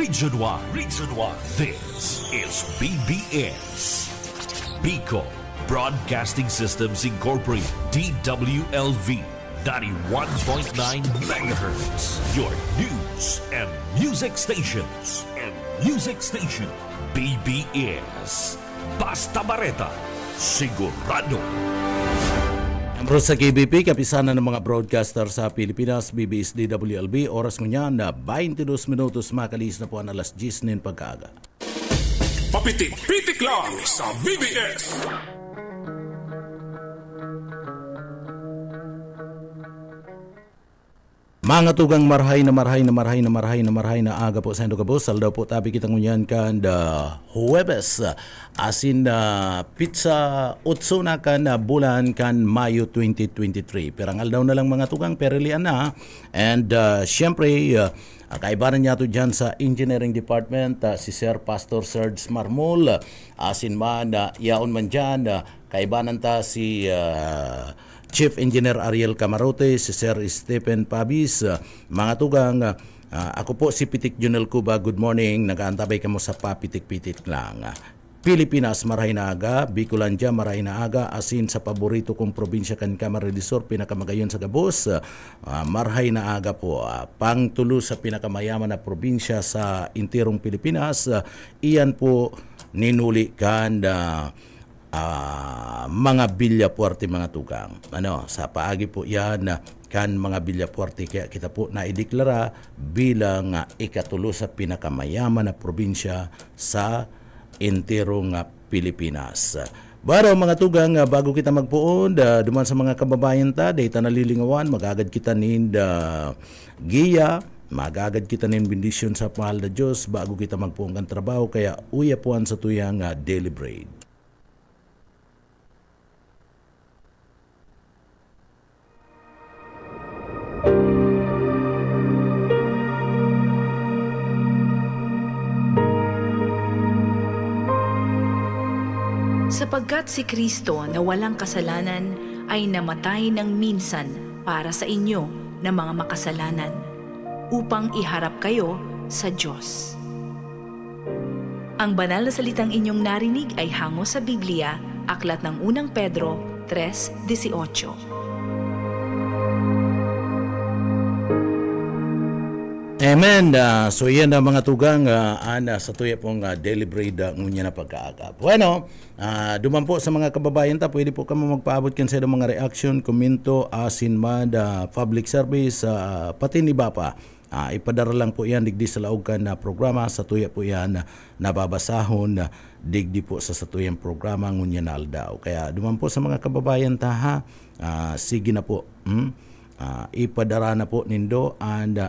Region 1. Region 1. This is BBS. Bicol Broadcasting Systems Incorporated. DWLV 91.9 megahertz. Your news and music stations. BBS. Basta Bareta. Sigurado. Bro sa KBP, kapisanan ng mga broadcaster sa Pilipinas, BBS DWLB, oras ngayon na 22 minutos, makalis na po ang alas 10 ng pagkaaga. Papitik-pitik lang sa BBS. Mga tugang marhay na aga po sa Indo Kabus. Saldaw po tabi kitang ngunyan kan Huwebes. Asin pizza utso na kan bulan kan Mayo 2023. Perangal daw na lang mga tugang perilian na. And syempre, kaibaran niya to dyan sa Engineering Department, si Sir Pastor Serge Marmol. Asin man, yaon man dyan, kaibanan ta si Chief Engineer Ariel Camarote, si Sir Stephen Pabis, mga tugang, ako po si Pitik Junel Cuba, good morning, nag-aantabay ka mo sa papitik-pitik lang. Pilipinas, maray na aga, Bicolandia, maray na aga, asin sa paborito kong probinsya kan Camarines Sur, pinakamagayon sa Gabos, maray na aga po, pangtulo sa pinakamayaman na probinsya sa intirong Pilipinas, iyan po ninuli kan mga bilyapuerte mga tugang. Sa paagi po yan kan mga bilyapuerte, kaya kita po naideklara bilang ikatulo sa pinakamayaman na probinsya sa intirong Pilipinas. Baro mga tugang, bago kita magpuon, duman sa mga kababayan ta, data nalilingawan, magagad kita giya, magagad kita bendisyon sa mahal na Diyos bago kita magpuon kan trabaho, kaya uya puan sa tuyang daily bread. Sapagkat si Kristo na walang kasalanan ay namatay ng minsan para sa inyo na mga makasalanan, upang iharap kayo sa Diyos. Ang banal na salitang inyong narinig ay hango sa Biblia, aklat ng unang Pedro 3:18. Amen. So yan na mga tugang, sa tuya pong daily bread ngunya na pagkaaga. Bueno, duman po sa mga kababayan ta, pwede po kami magpaabot kan sa mga reaction, komento, asin man, public service, pati ni Bapa. Ipadara lang po yan digdi sa laog kan na programa, sa tuya po yan nababasahon digdi po sa tuyang programa ngunya na aldaw. Kaya duman po sa mga kababayan ta, sige na po. Ipadara na po nindo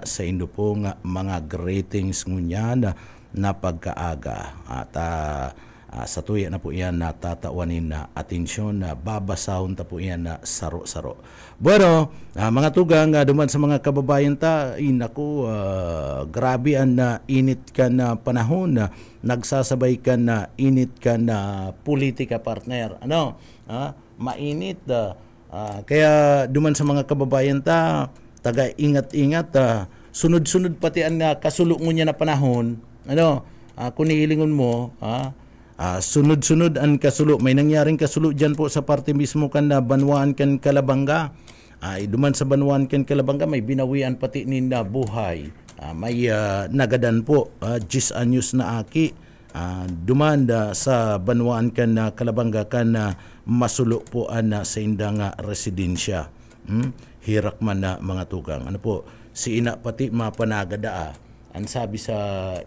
sa indo po mga greetings ngunyan na pagkaaga. At sa tuya na po yan natatawanin na atensyon na babasahon ta po yan na saro-saro. Bueno, mga tugang, duman sa mga kababayan ta, grabe ang init ka na panahon, nagsasabay ka na init ka na politika partner. Mainit. Kaya duman sa mga kababayan ta, taga ingat-ingat, sunod-sunod pati ang kasulo mo niya na panahon. Kung nihilingon mo, sunod-sunod ang kasulo. May nangyaring kasulo dyan po sa parte mismo kan na Banwaan kan Calabanga. Duman sa Banwaan kan Calabanga, may binawian pati ni na buhay. May nagadan po, 10 anyos na aki. Dumanda sa Banwaan kan na Calabanga kan na masulo po sa indang residensya. Hirak man na mga tugang. Si ina pati mapanaga ang sabi sa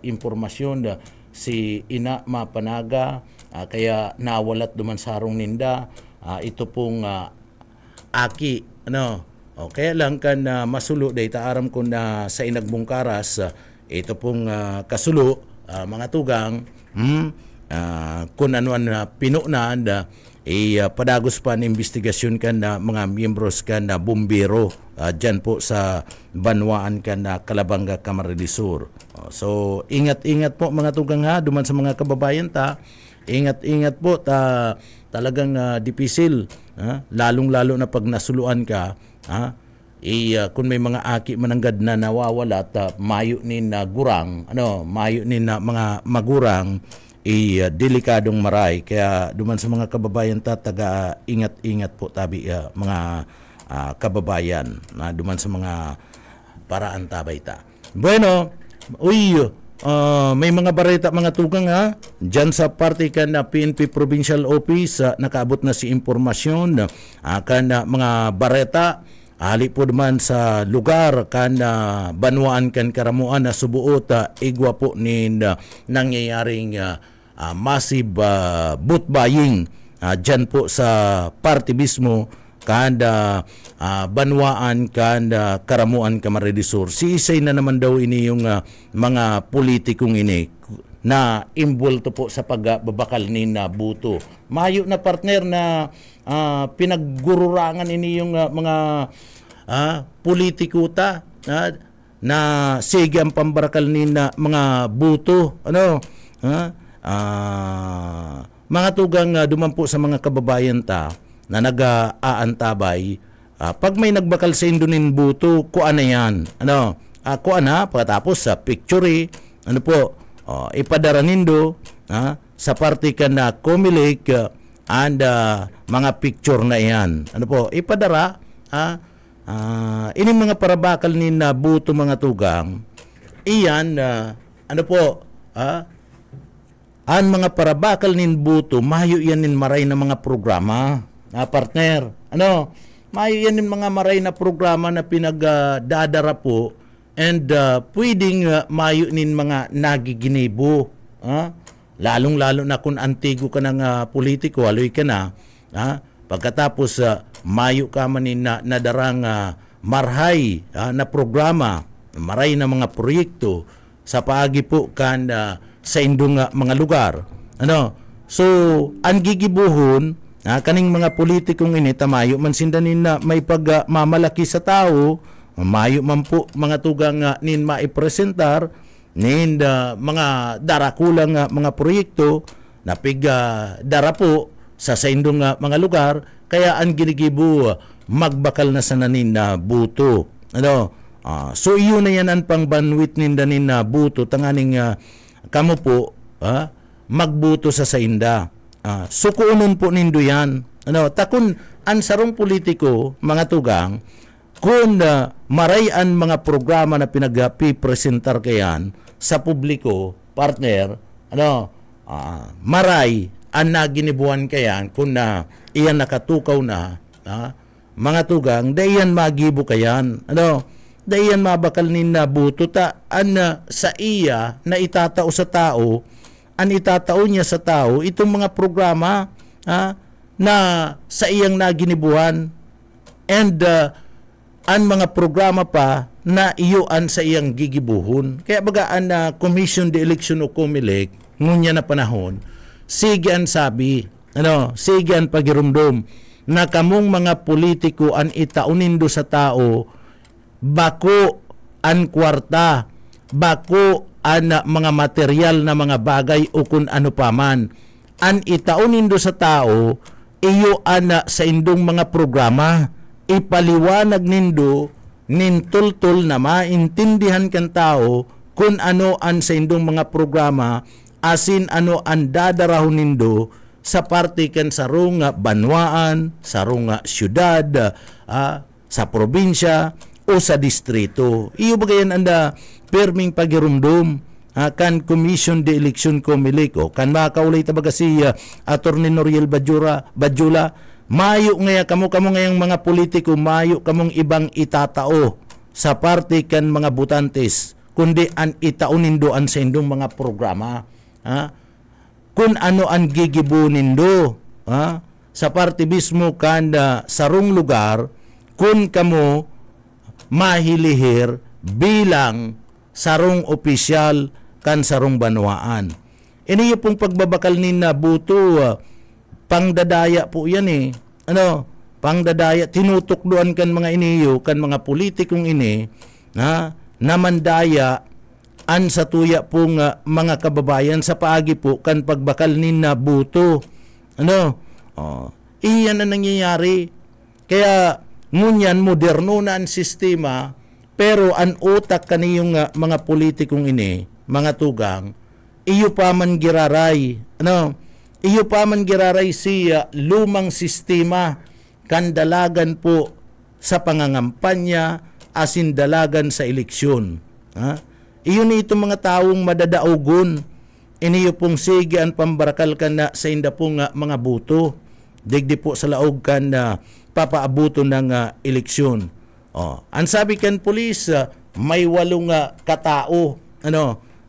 impormasyon si ina mapanaga, kaya nawalat duman sarong ninda. Ito pong aki. Kaya lang kan masulo day taaram ko na sa inagbungkaras, ito pong kasulo, mga tugang, kung ano na pinunaan padagos pa ng investigasyon kan na mga miyembros kan na bumbero dyan po sa Banwaan kan na Calabanga, Camarines Sur. So ingat-ingat po mga tugang duman sa mga kababayan ta, ingat-ingat po talagang dipisil, lalong-lalo na pag nasuluan ka, kung may mga aki mananggad na nawawala at mayo ni na gurang, mayo ni na mga magurang, delikadong maray. Kaya duman sa mga kababayan taga ingat-ingat po tabi mga kababayan na duman sa mga paraan tabay ta. Bueno, may mga bareta mga tugang dyan sa parte kan na PNP Provincial Office nakaabot na si impormasyon kan mga bareta ali po naman sa lugar kan banwaan kan karamuan na subuot igwa po ni nangyayaring massive boot buying dyan po sa party mismo kada banwaan kada karamuan Camarines Sur. Si isay na naman daw ini yung mga politikong ini na involved po sa pagbabakal ni na buto. Mayo na partner na pinaggururangan ini yung mga politiko ta na sige ang pambarakal ni na mga buto. Mga tugang dumampo sa mga kababayan ta na nag-aantabay pag may nagbakal sa Indonin buto, kuan na yan. Kuan pagkatapos sa picture, ipadara nindo sa parte ka na Comelec and mga picture na yan. Ipadara ini mga parabakal ni na buto mga tugang, iyan, ang mga parabakal nin buto, mayo yan nin maray na mga programa. Partner, mayo yan nin mga maray na programa na pinagdadara po and pwedeng mayo nin mga nagiginibo. Lalong-lalo na kung antigo ka ng politiko, aloy ka na, pagkatapos mayo ka man nin nadarang marhay na programa, maray na mga proyekto sa paagi po kan sa indong mga lugar. So, ang gigibuhon, kaning mga politikong ini, tamayo man sindanin na may pagmamalaki sa tao, mayo man po mga tugang nin maipresentar, nin mga darakulang mga proyekto, na dara po sa indong mga lugar, kaya ang ginigibo, magbakal na sa nanin na buto. So, iyon na yan ang pangbanwit nindanin na buto, tanganing kamo po magbuto sa sainda. Sukuunon po nindo yan. Takun ang sarong politiko, mga tugang, kung marayan mga programa na pinag-presentar kayan sa publiko, partner, maray ang naginibuhan kayan kung iyan nakatukaw na, mga tugang, dayan magibo kayan. Dayan mabakal ni na buto sa iya na itatao sa tao, ang itatao niya sa tao itong mga programa na sa iyang naginibuhan and ang mga programa pa na iyuan sa iyang gigibuhon. Kaya baga ang Commission de Election o Comelec ngunya na panahon, sige ang sabi, sige ang pagirumdum na kamong mga politiko ang itaunindo sa tao bako ang kwarta, bako ang mga material na mga bagay o kung ano paman. Ang itaunindo sa tao, iyo sa indong mga programa, ipaliwanag nindo, nintultul na maintindihan kan tao kung ano ang sa indong mga programa, asin ano ang dadarahon nindo sa parte kan sarong banwaan, sarong syudad, sa probinsya, o sa distrito. Iyo bagayan anda perming pagirumdum kan Commission de Election Comelec kan makaulay tabaga si Attorney Noriel Badjula, mayo ngaya kamo ngayang mga politiko, mayo kamong ibang itatao sa parte kan mga butantes, kundi an itaunindo an sa indong mga programa. Kung ano ang gigibunindo sa parte mismo kan sarong lugar, kung kamo mahilihir bilang sarong opisyal kan sarong banwaan. Iniyo pong pagbabakal ni na buto, pangdadaya po yan pangdadaya, tinutukduan kan mga iniyo, kan mga politikong ini, na mandaya an sa tuya pong mga kababayan sa paagi po kan pagbakal ni na buto. Iyan na nangyayari. Kaya ngunyan moderno na ang sistema, pero ang utak kaniyong mga politikong ini, mga tugang, iyo pa man giraray, iyo pa man giraray siya lumang sistema, kandalagan po sa pangangampanya, asin dalagan sa eleksyon. Iyon itong mga taong madadaugon, iniyo pong sige ang pambarakal ka na sa inda pong mga buto, digdi po sa laog kan papaabuto ng eleksyon. Ang sabi kan pulis, may 8 katao.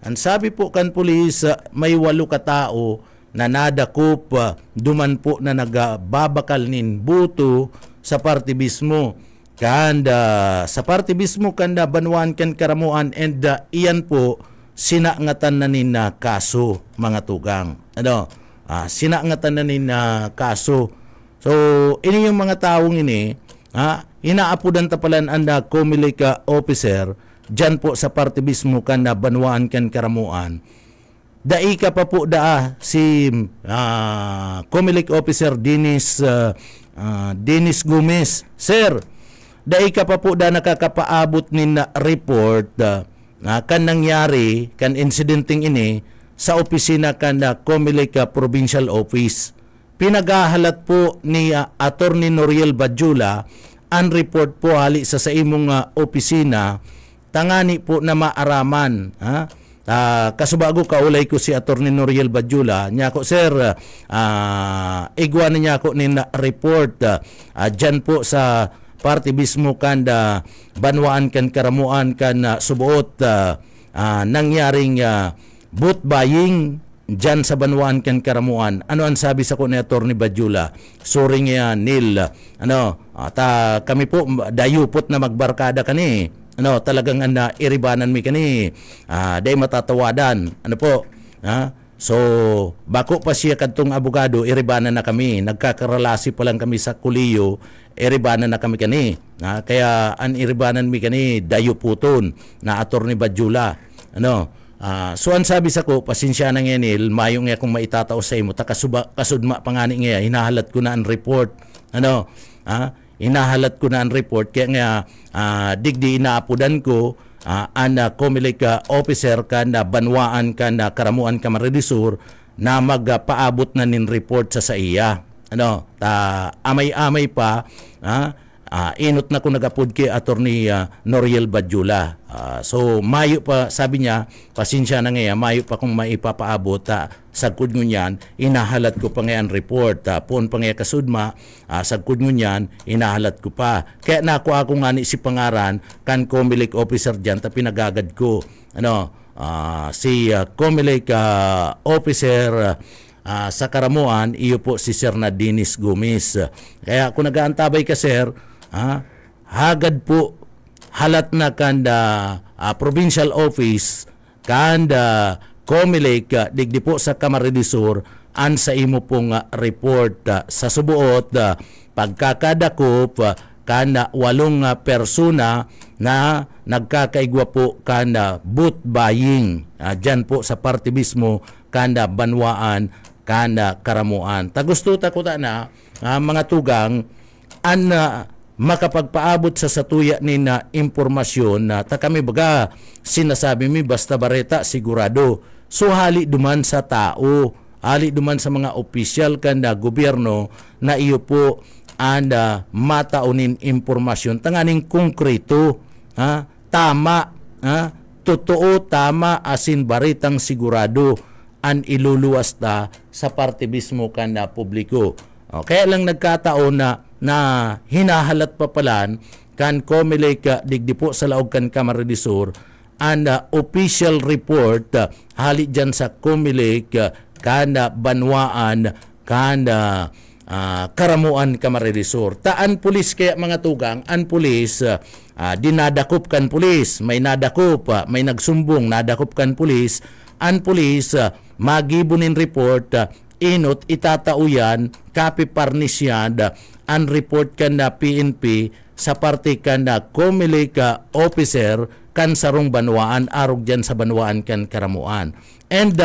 Ang sabi po kan pulis, may 8 katao na nadakop duman po na nagbabakal nin buto sa partibismo. Kanda sa partibismo kanda banwan kan karamuan, and iyan po sinangatan na nin kaso, mga tugang. Sinangatan na nin kaso. So ini yung mga taong ini, inaapudan tapalan ang COMELEC officer dyan po sa partibismo kanda banwan kan karamuan. Daika pa po si COMELEC officer Dennis Gomez. Sir, daika pa po nakakapaabot nin report kan nangyari kan incidenting ini sa opisina kan COMELEC Provincial Office. Pinagahalat po ni Attorney Noriel Badjula ang report po hali sa imong opisina, tangani po na maaraman. Kasubago kaulay ko si Attorney Noriel Badjula, niya ko, sir, igwa na niya ko nin report dyan po sa partibismo kanda banwaan kan karamuan kan subuot nangyaring vote buying dyan sa banwaan kan karamuan. Ano ang sabi sa ko ni Attorney Badjula? Sorry nga Neil, kami po dayupot na magbarkada kani, talagang iribanan mi kani, day matatawadan, po, so bako pa siya kadtong abogado, iribanan na kami, nagkakarelasi pa lang kami sa kuliyo, iribanan na kami kani, kaya ang iribanan mi kani dayuputon na Attorney Badjula. So ang sabi sa ko, pasensya na nga Neil, mayong nga kung maitatao sa imo, kasudma pangani nga, hinahalat ko na ang report, hinahalat ko na ang report, kaya nga digdi inaapudan ko ang COMELEC officer kan na banwaan kan na karamuan Camarines Sur na magpaabot na nin report sa iya. Amay-amay pa, inot na ko nagapod kay Attorney Noriel Badjula. So mayo pa, sabi niya, pasensya na ngayon, mayo pa kung maipapaabot sagkod ngunyan, inahalat ko pa ngayon report. Pon pa ngayon kasudma, sagkod ngunyan, inahalat ko pa. Kaya nako ako nga ni si pangaran kan COMELEC officer dyan, ta pinagagad ko. Si COMELEC officer sa karamuan, iyo po si Sir na Dennis Gomez. Kaya kung nagaantabay ka, sir, hagad po halat na kanda provincial office kanda COMELEC digdi po sa Camarines Sur an sa imo pong report sa subuot pagkakadakop kanda 8 persona na nagkakaigwa po kanda boot buying dyan po sa partibismo kanda banwaan kanda karamuan. Tagusto ta ko na mga tugang an makapagpaabot sa satuya ni na impormasyon na kami baga sinasabi mi basta bareta sigurado. So hali duman sa tao, hali duman sa mga opisyal kanda gobyerno na iyo po anda mataunin impormasyon tanganing konkreto, tama, totoo, tama, asin baritang sigurado an iluluwas ta sa partibismo kanda publiko. Kaya lang nagkataon na hinahalat pa palan kan COMELEC digdi po sa laog kan Camarines Sur and official report hali dyan sa COMELEC kanda banwaan kanda karamuan Camarines Sur. Taan pulis kaya mga tugang, an pulis dinadakop kan pulis, may nadakop, may nagsumbong, nadakop kan pulis, an pulis magibunin report, inot itatauyan copy parnisyan an report kan na PNP sa parte kan na COMELEC officer kan sarong banwaan arog dyan sa banwaan kan karamuan. And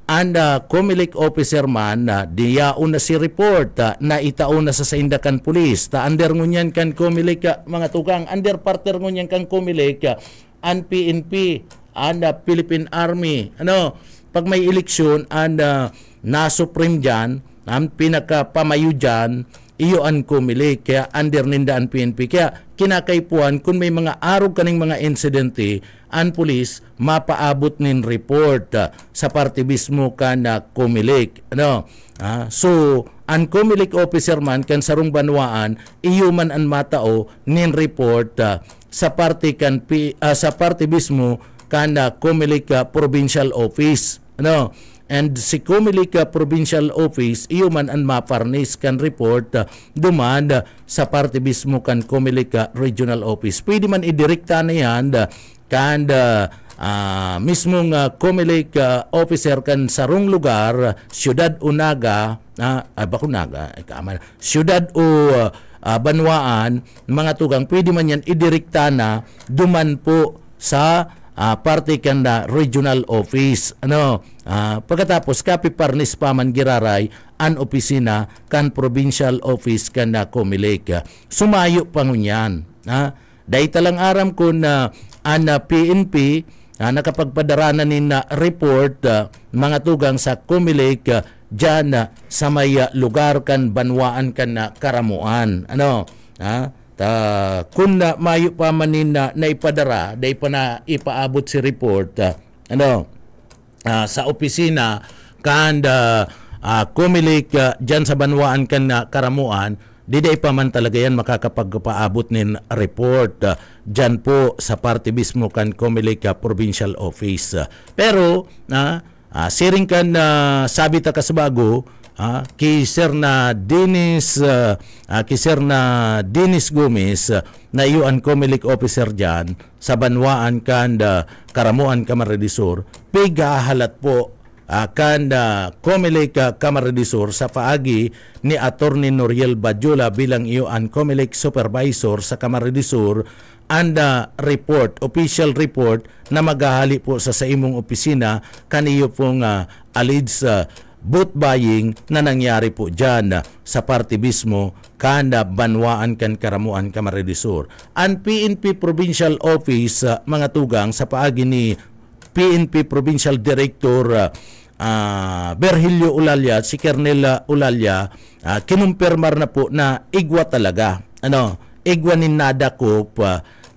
and Comelec officer man diyaon na si report na itaon na sa Saindakan Police ta under ngunyan kan Comelec mga tugang under partner ngunyan kan Comelec and PNP and Philippine Army pag may eleksyon and na supreme dyan ang pinakapamayo dyan iyo ang Comelec kaya under ninda ang PNP kaya kinakaipuan kung may mga arog kaning mga insidente ang police mapaabot nin report sa parte mismo ka na Comelec so ang Comelec officer man kan sarong banwaan iyo man ang matao nin report sa parte kan sa parte mismo ka na Comelec provincial office and si Comelec Provincial Office iyo man ang maparnis kan report duman sa parte mismo kan Comelec Regional Office. Pwede man idirekta na yan kan mismong Comelec officer kan sarong lugar, Ciudad Unaga, Ciudad o Banwaan, mga tugang, pwede man yan idirekta na duman po sa parte kan na regional office pagkatapos kapiparnis pa man giraray an opisina kan provincial office kan na Comelec sumayo pa ngunyan dahi talang aram ko na an PNP nakapagpadaranan nin na report mga tugang sa Comelec dyan sa may lugar kan banwaan kan na Karamuan kung na mayo pa manin na ipadara day pa na ipaabot si report sa opisina kan Comelec dyan sa banwaan kan na Karamuan di day pa man talaga yan makakapagpaabot nin report dyan po sa parte mismo kan Comelec Provincial Office pero siring kan sabi ta kasbago kay Sir na Dennis Gomez na iyon Comelec officer dyan sa banwaan kan Karamuan Camarines Sur pigahalat po kan Comelec Camarines Sur sa paagi ni Attorney Noriel Badyola bilang iyon Comelec supervisor sa Camarines Sur and report, official report na maghahali po sa imong opisina kaniyo pong alleged boot buying na nangyari po dyan sa parte mismo kanda banwaan kan Karamuan Camarines Sur. Ang PNP Provincial Office mga tugang sa paagi ni PNP Provincial Director Virgilio Ulalya, si Colonel Ulalya kinumpirmar na po na igwa talaga igwa ni Nadakop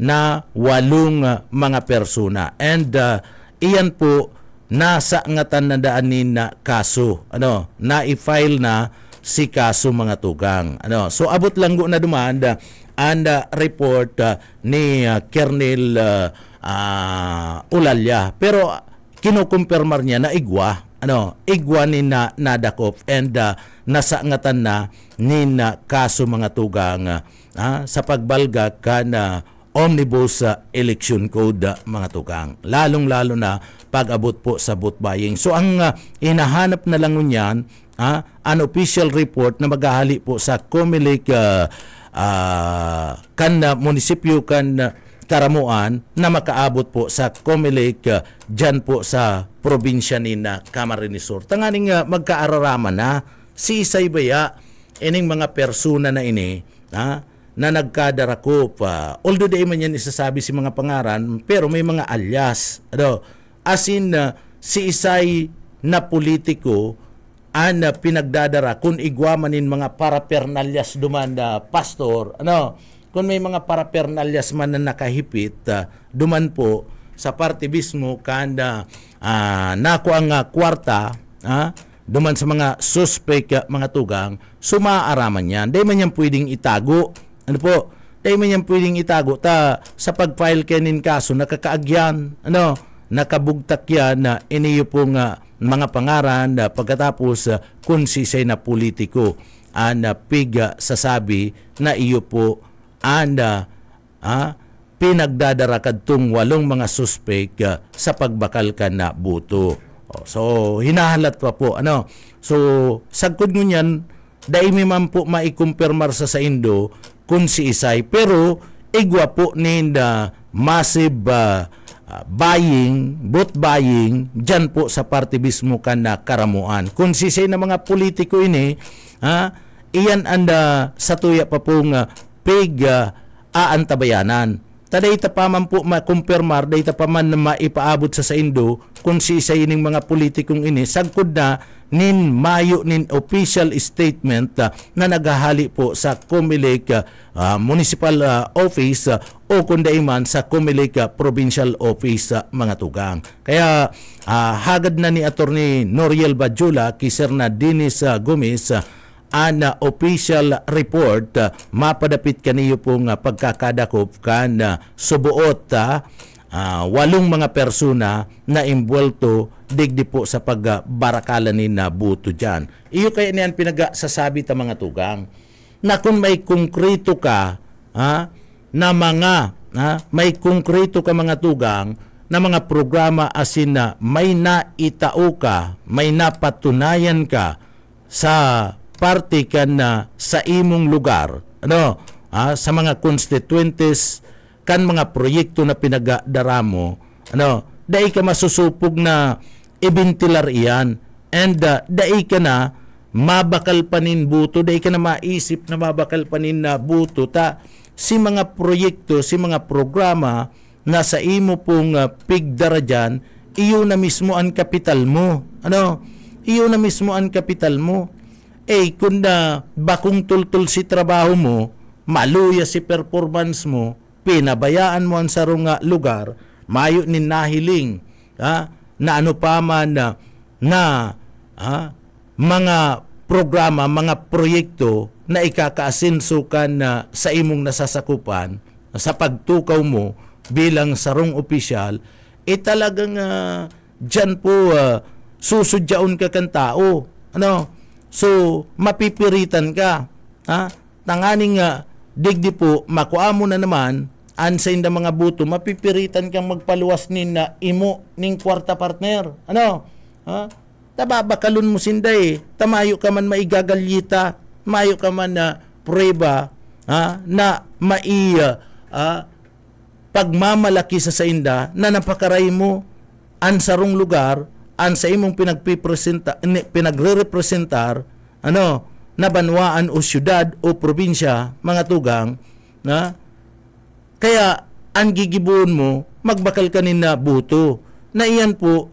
na 8 mga persona and iyan po nasa ngatan na daanin na kaso na-i-file na si kaso mga tugang so abot lang na dumanda and report ni Colonel Ulalya pero kinukumpirmar niya na igwa ni Nadakop and nasa ngatan na ni kaso mga tugang sa pagbalga kan Omnibus Election Code mga tukang. Lalong-lalo na pag-abot po sa vote buying. So ang hinahanap na lang niyan, an official report na maghahali po sa Comelec kan munisipyo kan Karamuan na makaabot po sa Comelec dyan po sa probinsya ni Camarines Sur. Tanganing magkaararaman na si Isay Baya ining mga persona na ini na nagkadarako pa. Although di man yan isasabi si mga pangaran, pero may mga alias. As in, si Isay na politiko na pinagdadara kung igwamanin mga parapernalyas duman na pastor, kung may mga parapernalyas man na nakahipit, duman po sa parte mismo kanda nako ang kwarta, duman sa mga suspect mga tugang, sumaaraman yan. Di man yan pwedeng itago. Dahil man yan pwedeng itago sa pag-file kanin kaso nakakaagyan nakabugtak yan na iniyo pong mga pangaran pagkatapos kung sisay na politiko piga sasabi na iyo po pinagdadara kadtong 8 mga suspect sa pagbakal ka na buto. So hinahalat pa po so sagkod ngunyan dahil may man po maikumpirmar sa Indo kung si Isay pero igwa po ni massive vote buying dyan po sa partibismo kan na karamuan. Kung sisay na mga politiko ini, iyan anda sa tuya pa pong aantabayanan. Tadayta pa man po makumpirmar, dayta pa man na maipaabot sa Indo kung sisay ning mga politikong ini, sagkod na nin mayo nin official statement na naghahali po sa COMELEC municipal office o kundi man sa COMELEC provincial office mga tugang. Kaya hagad na ni Attorney Noriel Badjula kiser na Dennis Gomez an official report mapadapit kaniyo pong pagkakadakop kan subuot 8 mga persona na imbuelto digdi po sa pagbarakalan ni na buto dyan. Iyo kaya niyan pinagsasabi ta mga tugang na kung may konkreto ka na mga may konkreto ka mga tugang na mga programa asin na may naitao ka, may napatunayan ka sa parte kan na sa imong lugar, sa mga constituentes kan mga proyekto na pinagdaramo, dai ka masusupog na ibintilar iyan, and dai ka na mabakal panin buto, dai ka na maisip na mabakal panin na buto ta si mga proyekto, si mga programa na sa imo pong pigdara dyan, iyo na mismo ang kapital mo, iyo na mismo ang kapital mo. Kung na bakong tultul si trabaho mo, maluya si performance mo, pinabayaan mo ang sarong lugar, mayo nin nahiling na ano pa man na mga programa, mga proyekto na ikakaasenso ka na sa imong nasasakupan sa pagtukaw mo bilang sarong opisyal, talagang dyan po susudyaon ka kan tao. So, mapipiritan ka. Tanganing digdi po, makuha mo na naman, ansayin na mga buto, mapipiritan kang magpaluwas nin na imo ning kwarta partner. Tababakalun mo sinday, tamayo ka man maigagalyita, mayo ka man na prueba, na pagmamalaki sa inda, na napakaray mo, ansarong lugar, sa imong pinagre-representar na banwaan o syudad o probinsya mga tugang kaya ang gigibuon mo magbakal kanin na buto na iyan po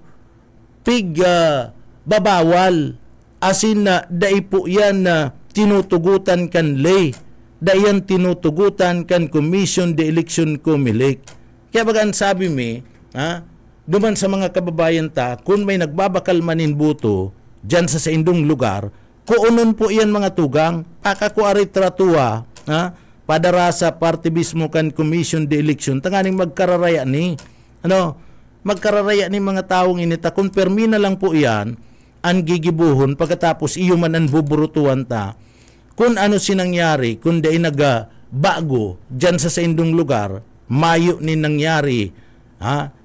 babawal asin na dai po yan na tinutugutan kan lay, dayan tinutugutan kan Commission de Election COMELEC. Kaya bagan sabi mi duman sa mga kababayan ta, kung may nagbabakal manin buto dyan sa indong lugar, kuunon po iyan mga tugang, pakakuaritratua, padara sa partibismo kan Commission de Election, tanganing magkararaya ni, magkararaya ni mga taong inita, kung permi na lang po iyan, ang gigibuhon, pagkatapos iyo man ang buburutuan ta, kung ano sinangyari, kung di nagbago dyan sa indong lugar, mayo ni nangyari,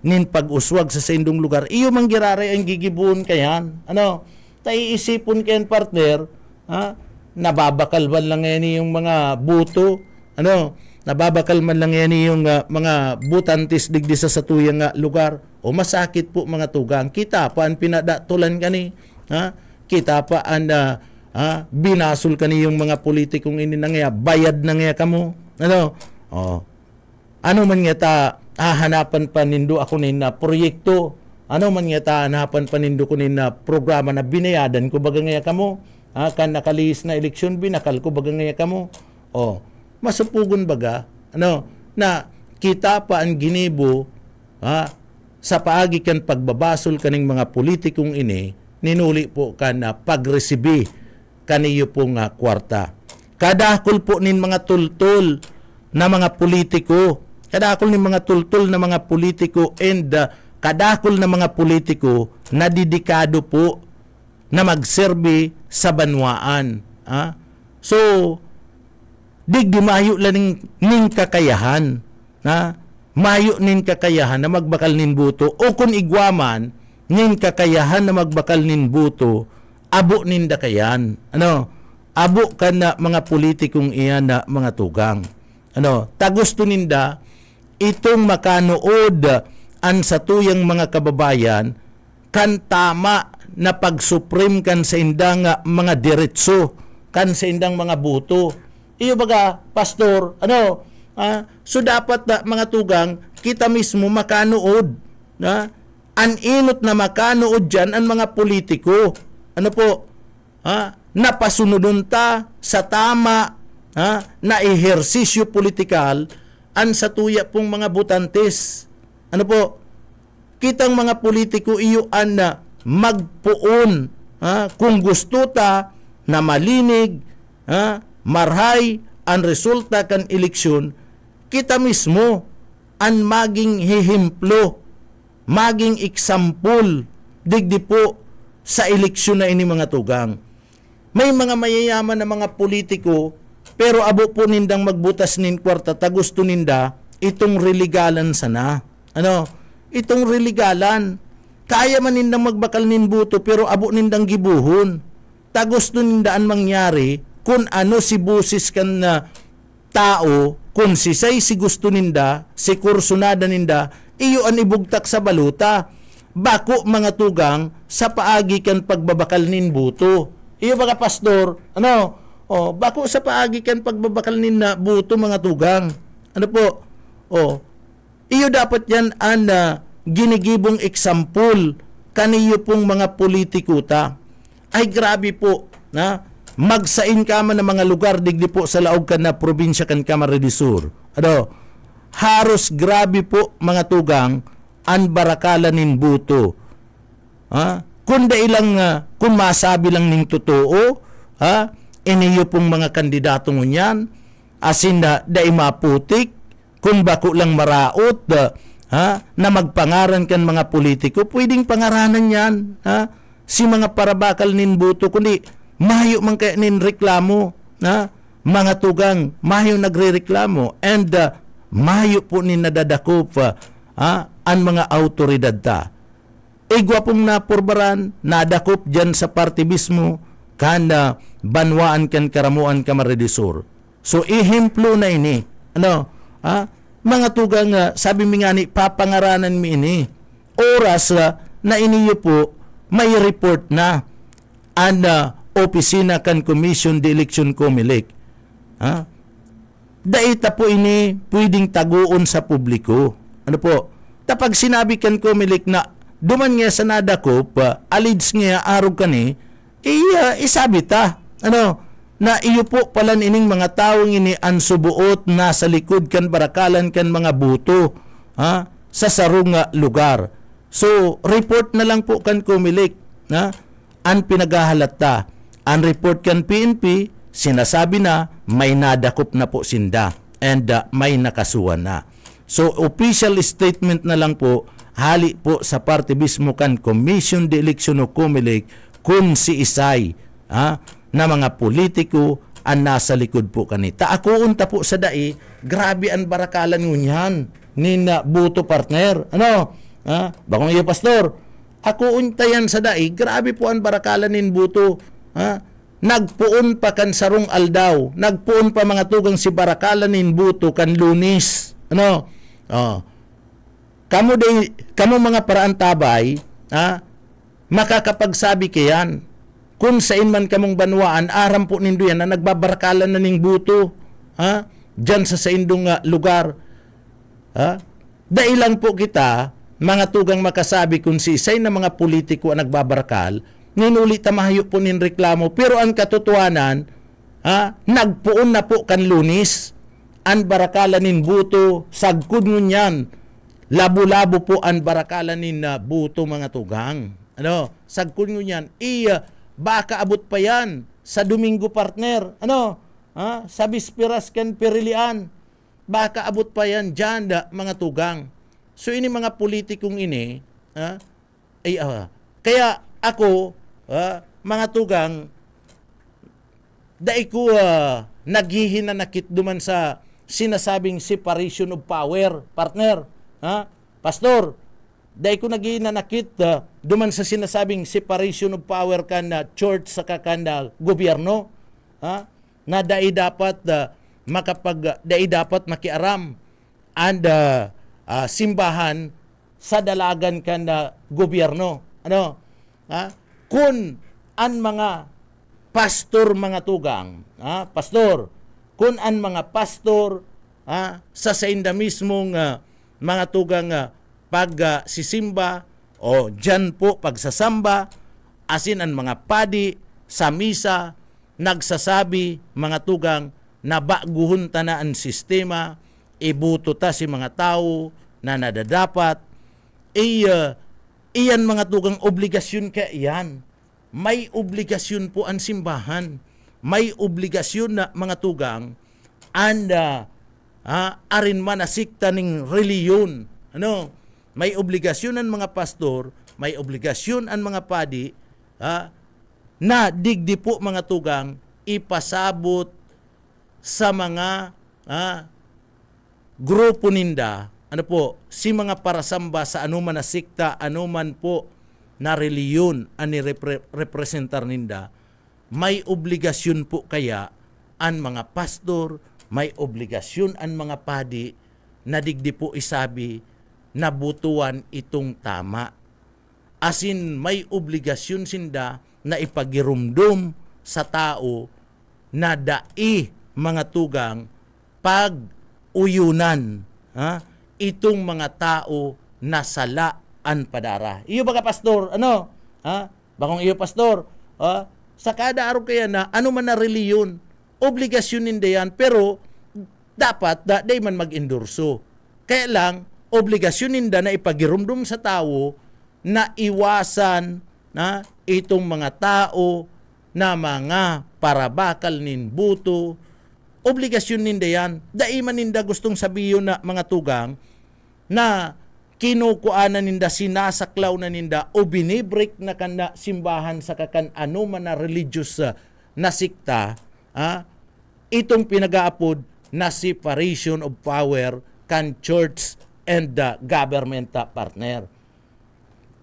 nin pag-uswag sa indong lugar, iyo manggiraray ang gigibuon kayan. Taiisipon kayan partner, nababakal man lang yan yung mga buto, nababakal man lang yan yung mga butantis digdi sa tuyang lugar, o masakit po mga tugang, kita pa ang pinadatulan kani, kita pa ang binasol kani yung mga politikong ini nangya, bayad na nga kamo, ano man nga ta, hanapan pa nindo ako na proyekto, ano man nga ta, hanapan pa nindo ko na programa na binayadan ko baga nga kamo, kan nakalihis na eleksyon, binakal ko baga nga kamo, masupugon baga, na kita pa ang ginibo, sa paagi kan pagbabasol kaning mga politikong ini, ninuli po ka na pagresibi kaniyo pong kwarta. Kadakol po nin mga tultul na mga politiko, kadakol nin mga tultul na mga politiko, and kadakol na mga politiko na didikado po na magserbi sa banwaan. So, digdi mayo lang ning kakayahan, mayo nin kakayahan na magbakal nin buto, o kung igwaman nin kakayahan na magbakal nin buto, abo nin dakayan. Abo ka na mga politikong iyan na mga tugang. Ta gusto ninda itong makanood an sa tuyang mga kababayan kan tama na pag-supreme kan sa indang mga diretso, kan sa indang mga buto. Iyo baga, pastor, so dapat mga tugang, kita mismo makanood, aninot na makanood dyan ang mga politiko. Napasunodon ta sa tama na ehersisyo politikal an sa tuya pong mga butantes. Kitang mga politiko iyo na magpuon kung gusto ta na malinig, marhay ang resulta kan eleksyon, kita mismo ang maging hihimplo, maging example digdi po sa eleksyon na ini mga tugang. May mga mayayaman na mga politiko pero abo po nindang magbutas nin kwarta ta gusto ninda itong religalan sana. Itong religalan. Kaya man nindang magbakal nin buto pero abo nindang gibuhon. Ta gusto nindaan mangyari kung si busis kan na tao, kung si gusto ninda, si kursunada ninda, iyo an ibugtak sa baluta. Bako mga tugang sa paagi kan pagbabakal nin buto. Iyo mga pastor, bako sa paagi kan pagbabakal nin na buto mga tugang. Iyo dapat yan an ginigibong example kaniyo pong mga politiko ta. Ay grabe po, magsain ka man ng mga lugar digdi po sa laog kan na probinsya kan Camarines Sur. Haros grabe po mga tugang an barakala nin buto. Kung dailang kung masabi lang ning totoo, iniyo pong mga kandidato ngunyan, asin na dai maputik, kung bako lang maraot, na magpangaran kan mga politiko, pwedeng pangaranan yan, si mga parabakal nin buto, kundi mayo man kaya nin reklamo, mga tugang, mayo nagre-reklamo, and mayo po nin nadadakop, ang mga autoridad ta. Igwa pong napurbaran, nadakop dyan sa party mismo, kan banwaan kan karamuan Camarines Sur. So, ihimplo na ini, mga tugang, sabi mi nga ni, papangaranan mi ini. Oras na iniyo po, may report na ang opisina kan Commission de Election Comelec. Daita po ini pwedeng taguon sa publiko. Tapag sinabi kan Comelec na duman nga sa nadakop, alids nga arog kani, isabi ta. Na iyo po pala ining mga taong ini ang subuot na sa likod kan barakalan kan mga buto sa sarong lugar. So, report na lang po kan Comelec ang pinagahalata. Ang report kan PNP, sinasabi na may nadakop na po sinda and may nakasuhan na. So, official statement na lang po, hali po sa parte mismo kan Commission de Election o Comelec kung si Isay, na mga politiko ang nasa likod po kanita. Ako unta po sa dai, grabe ang barakalan ngunyan ni buto partner. Bakong iyo pastor, ako unta yan sa dai, grabe po ang barakalan nin buto. Nagpuon pa kan sarong aldaw, nagpuon pa mga tugang si barakalan nin buto kan Lunis. Kamo mga paraan tabay, makakapagsabi kayan. Kung sa inman kamong banwaan, aram po nindo yan na nagbabarakalan na ning buto. Diyan sa indong lugar. Dailang po kita, mga tugang makasabi kung si isay na mga politiko ang nagbabarakal, ninuli tamahayo po nin reklamo. Pero ang katotohanan, nagpuon na po kan Lunis, ang barakalan nin buto, sagkod ngunyan, labo-labo po ang barakalan nin buto mga tugang. Sagkod ngunyan, baka abot pa yan sa Domingo partner. Sa Bisperas kan Perilian. Baka abot pa yan dyan mga tugang. So ini mga politikong ini, kaya ako, mga tugang, dai ko naghihinanakit duman sa sinasabing separation of power, partner. Pastor, dahil ko naghinanakit duman sa sinasabing separation of power kan church sa kakanda gobyerno, na dai dapat dai dapat makiaram and simbahan sa dalagan ka na gobyerno. Ano? Kung ang mga pastor mga tugang, pastor, kung ang mga pastor sa inda mismong mga tugang pag sisimba o dyan po pagsasamba, asin ang mga padi sa misa nagsasabi mga tugang na baguhon ta na ang sistema, ibuto ta si mga tao na nadadapat, iyan mga tugang obligasyon ka iyan. May obligasyon po ang simbahan. May obligasyon na mga tugang arin man na sikta ng reliyon. Ano? May obligasyon ang mga pastor, may obligasyon ang mga padi, na digdi po mga tugang ipasabot sa mga grupo ninda, si mga parasamba sa anuman na sikta, anuman po na reliyon ani representar ninda, may obligasyon po kaya ang mga pastor, may obligasyon ang mga padi na digdi po isabi na butuan itong tama. Asin may obligasyon sinda na ipagirumdum sa tao na dai mga tugang pag-uyunan itong mga tao na salaan padara. Iyo ba ka pastor? Ano? Bakong iyo pastor? Sa kada araw kaya na ano man na reliyon, obligasyon ninda yan, pero dapat day man mag-endorso. Kaya lang, obligasyon ninda na ipagirumdum sa tao na iwasan itong mga tao na mga parabakal nin buto. Obligasyon ninda yan. Daiman ninda gustong sabihin na mga tugang na kinukuanan ninda, sinasaklaw na ninda o binibreak na kanda simbahan sa kakan ano man na religious na sikta, itong pinag-aapod na separation of power kan church and the government partner.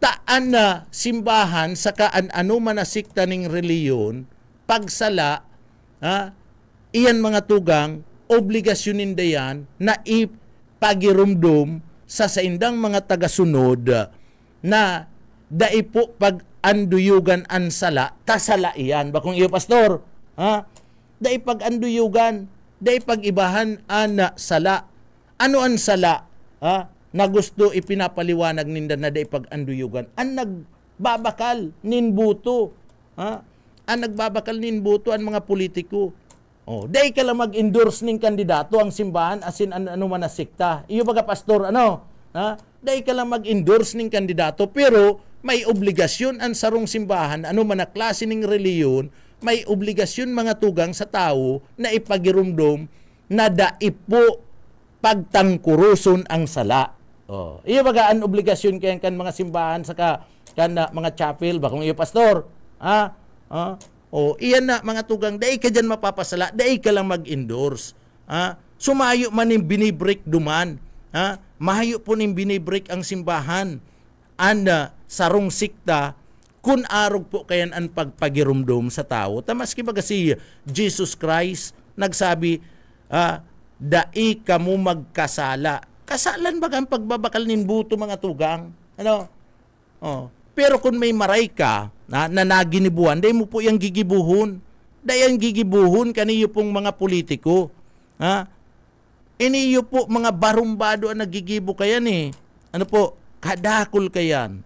Taan na simbahan sa kaan ano man na sikta ning reliyon, pagsala, iyan mga tugang, obligasyon ninda yan na ipagirumdum sa saindang mga tagasunod na daipo pag anduyugan an sala, tasala iyan. Bakong iyo pastor, dai pag anduyugan, dai pag ibahan an sala. Ano an sala? Na gusto ipinapaliwanag ninda na dai pag anduyugan. An nagbabakal nin buto. Ang nagbabakal nin buto ang mga politiko. Day ka lang mag-endorse ning kandidato ang simbahan asin ano man na sikta. Iyo baga pastor, day ka lang mag-endorse ning kandidato, pero may obligasyon ang sarong simbahan, ano man na klase ning reliyon, may obligasyon mga tugang sa tao na ipagirumdom na daipo pagtangkuruson ang sala. Iyo baga ang obligasyon kayan kan mga simbahan saka kan mga chapel, bakong iyo pastor. Iyan na mga tugang, dai ka dyan mapapasala, dai ka lang mag-endorse. Sumayo man yung binibreak duman. Mahayo po ning binibreak ang simbahan. Sarong sikta, kun arog po kayan ang pagpagirumdum sa tao. Tamaski baga si Jesus Christ, nagsabi, dai ka mo magkasala. Kasalan baga ang pagbabakal nin buto mga tugang? Pero kung may maray ka, na naginibuan, day mo po yung gigibuhon. Day ang gigibuhon kaniyo pong mga politiko. Iniyo po mga barumbado ang nagigibo kayan Ano po, kadakol kayan.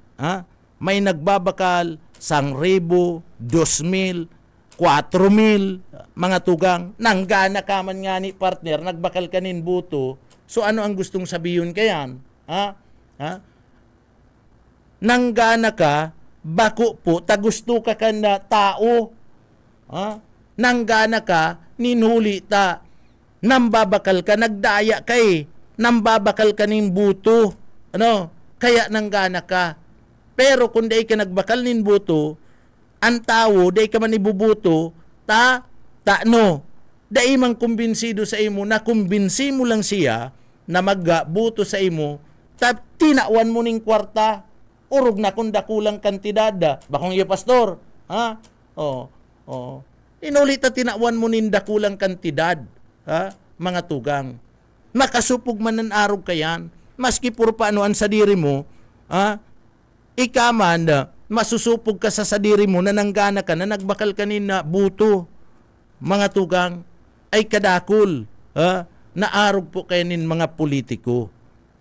May nagbabakal, 1,000, 2,000, 4,000, mga tugang. Nanggana ka man nga ni partner, nagbakal kanin buto. So ano ang gustong sabihin kayan? Nanggana ka, bako po, tagusto ka na tao. Nanggana ka, ninhuli ta. Nambabakal ka, nagdaya ka Nambabakal ka nin buto. Kaya nanggana ka. Pero kung day ka nagbakal nin buto, ang tao, day ka man ibubuto, day mang kumbinsido sa imo, na kumbinsi mo lang siya na magbuto sa imo, tinawan mo ning kwarta, urog na kung dakulang kantidad. Bakong iyo pastor, inulit na tinawan mo nin dakulang kantidad, mga tugang. Makasupog man ng arog kayan, maski puro paanoan sa diri mo, ikaman masusupog ka sa sadiri mo na nanggana ka na nagbakal kanina buto mga tugang ay kadakol na arog po kanin mga politiko.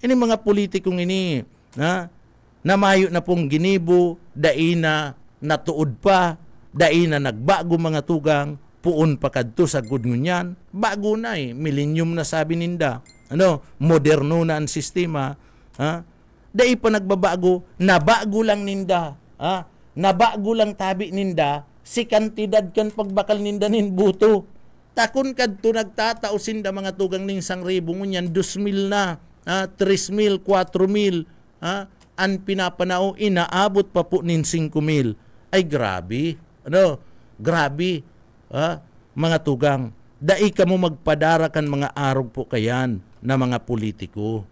Ini mga politikong ini na mayo na pong ginibo, daina natuod pa, daina nagbago mga tugang, puon pa kadto sa good ngunyan, bago na millennium na sabi ninda. Moderno na ang sistema. Dai pa nagbabago, nabago lang ninda. Nabago lang tabi ninda, si kantidad kan pagbakal ninda nin buto. Takon kadto nagtatao sinda mga tugang ning 1,000 ngunyan, 2,000 na, 3,000, 4,000, an pinapanao, inaabot pa po nin 5,000. Ay grabe. Grabe. Mga tugang, dai ka mo magpadarakan mga arog po kayan na mga politiko.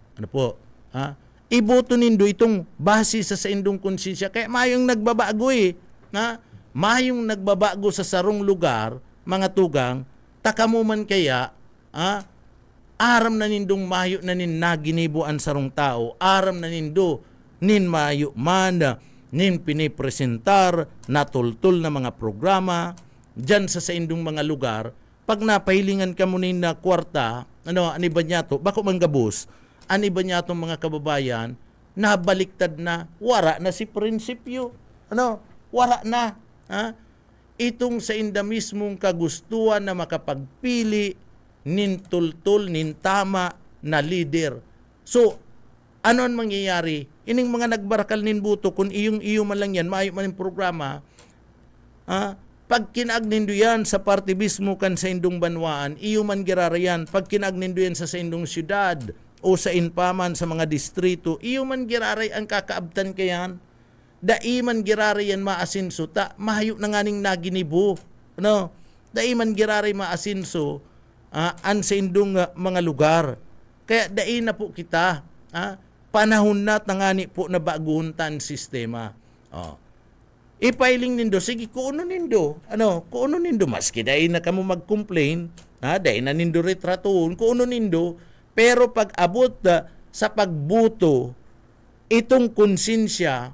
Iboto nindo itong base sa indong konsensya. Kaya mayong nagbabago mayong nagbabago sa sarong lugar, mga tugang, taka mo man kaya, aram na nindong mayo na nin naginibuan sarong tao, aram na nindo nin mayo man, nin pinipresentar, natultul na mga programa, dyan sa indong mga lugar, pag napahilingan ka mo nin na kwarta, aniba niya to, bako manggabos, aniba niya to mga kababayan, nabaliktad na, wara na si prinsipyo, wara na, itong sa inda mismong kagustuhan na makapagpili nin tultul, nin tama na leader. So, ano ang mangyayari? Ining mga nagbarakal nin buto, kung iyong man lang yan, maayo man yung programa, pag kinagnindo yan sa partibismo kan sa indong banwaan, iyo man girara yan. Pag kinagnindo yan sa indong syudad o sa inpaman sa mga distrito, iyo man giraray ang kakaabtan kayan. Dai man giraray yan maasinso, mahayo na nga ning naginibo. Dai man giraray maasinso, an sa indong mga lugar. Kaya dai na po kita, panahon na tangani po na baguhon tan sistema. Ipailing nindo, sige, kuno nindo, maski dahil na kamo mag-complain, dahil na nindo retratoon, kuno nindo, pero pag abot sa pagbuto, itong konsensya,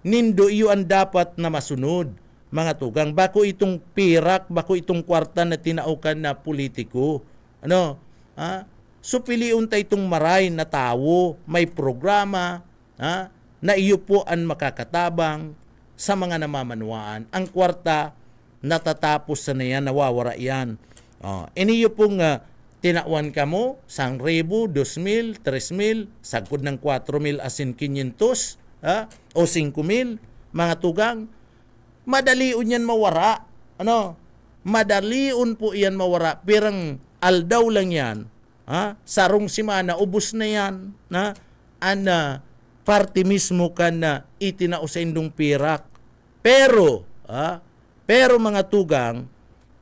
nindo iyo ang dapat na masunod, mga tugang, bako itong pirak, bako itong kwarta na tinaukan na politiko, so piliun tayo itong maray na tao, may programa, na iyo po ang makakatabang, sa mga namamanwaan. Ang kwarta, natatapos sa na yan, nawawara yan. Iniyo pong tinawan ka mo, 1,000, 2,000, 3,000, sagkod ng 4,000 asin 500, o 5,000, mga tugang, madaliun yan mawara. Madaliun po yan mawara. Pirang aldaw lang yan. Sarong simana, ubos na yan. Parti mismo ka na itinao sa indong pirak. Pero mga tugang,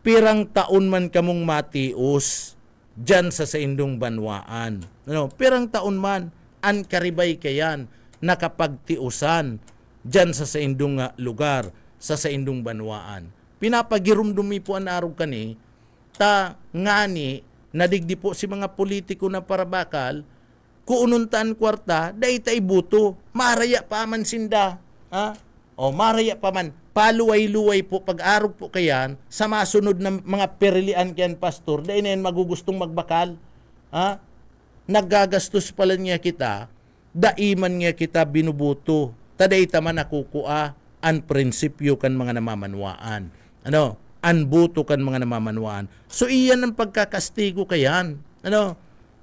pirang taon man kamong matios dyan sa indong banwaan. Pirang taon man, an karibay kayan, nakapagtiusan dyan sa indong lugar, sa indong banwaan. Pinapagirumdumi po ang arog kani, ngani, nadigdi po si mga politiko na parabakal, kuununtan kwarta, dahi tayo buto. Maraya pa man sinda. Maraya pa man. Paluway-luway po, pag-arog po kayan, sa masunod na mga perilian kayan, pastor, dahi na yan magugustong magbakal. Nagagastos pala niya kita, daiman niya kita binubuto. Taday taman nakukua, ang prinsipyo kan mga namamanwaan. Ang buto kan mga namamanwaan. So, iyan ang pagkakastigo kayan.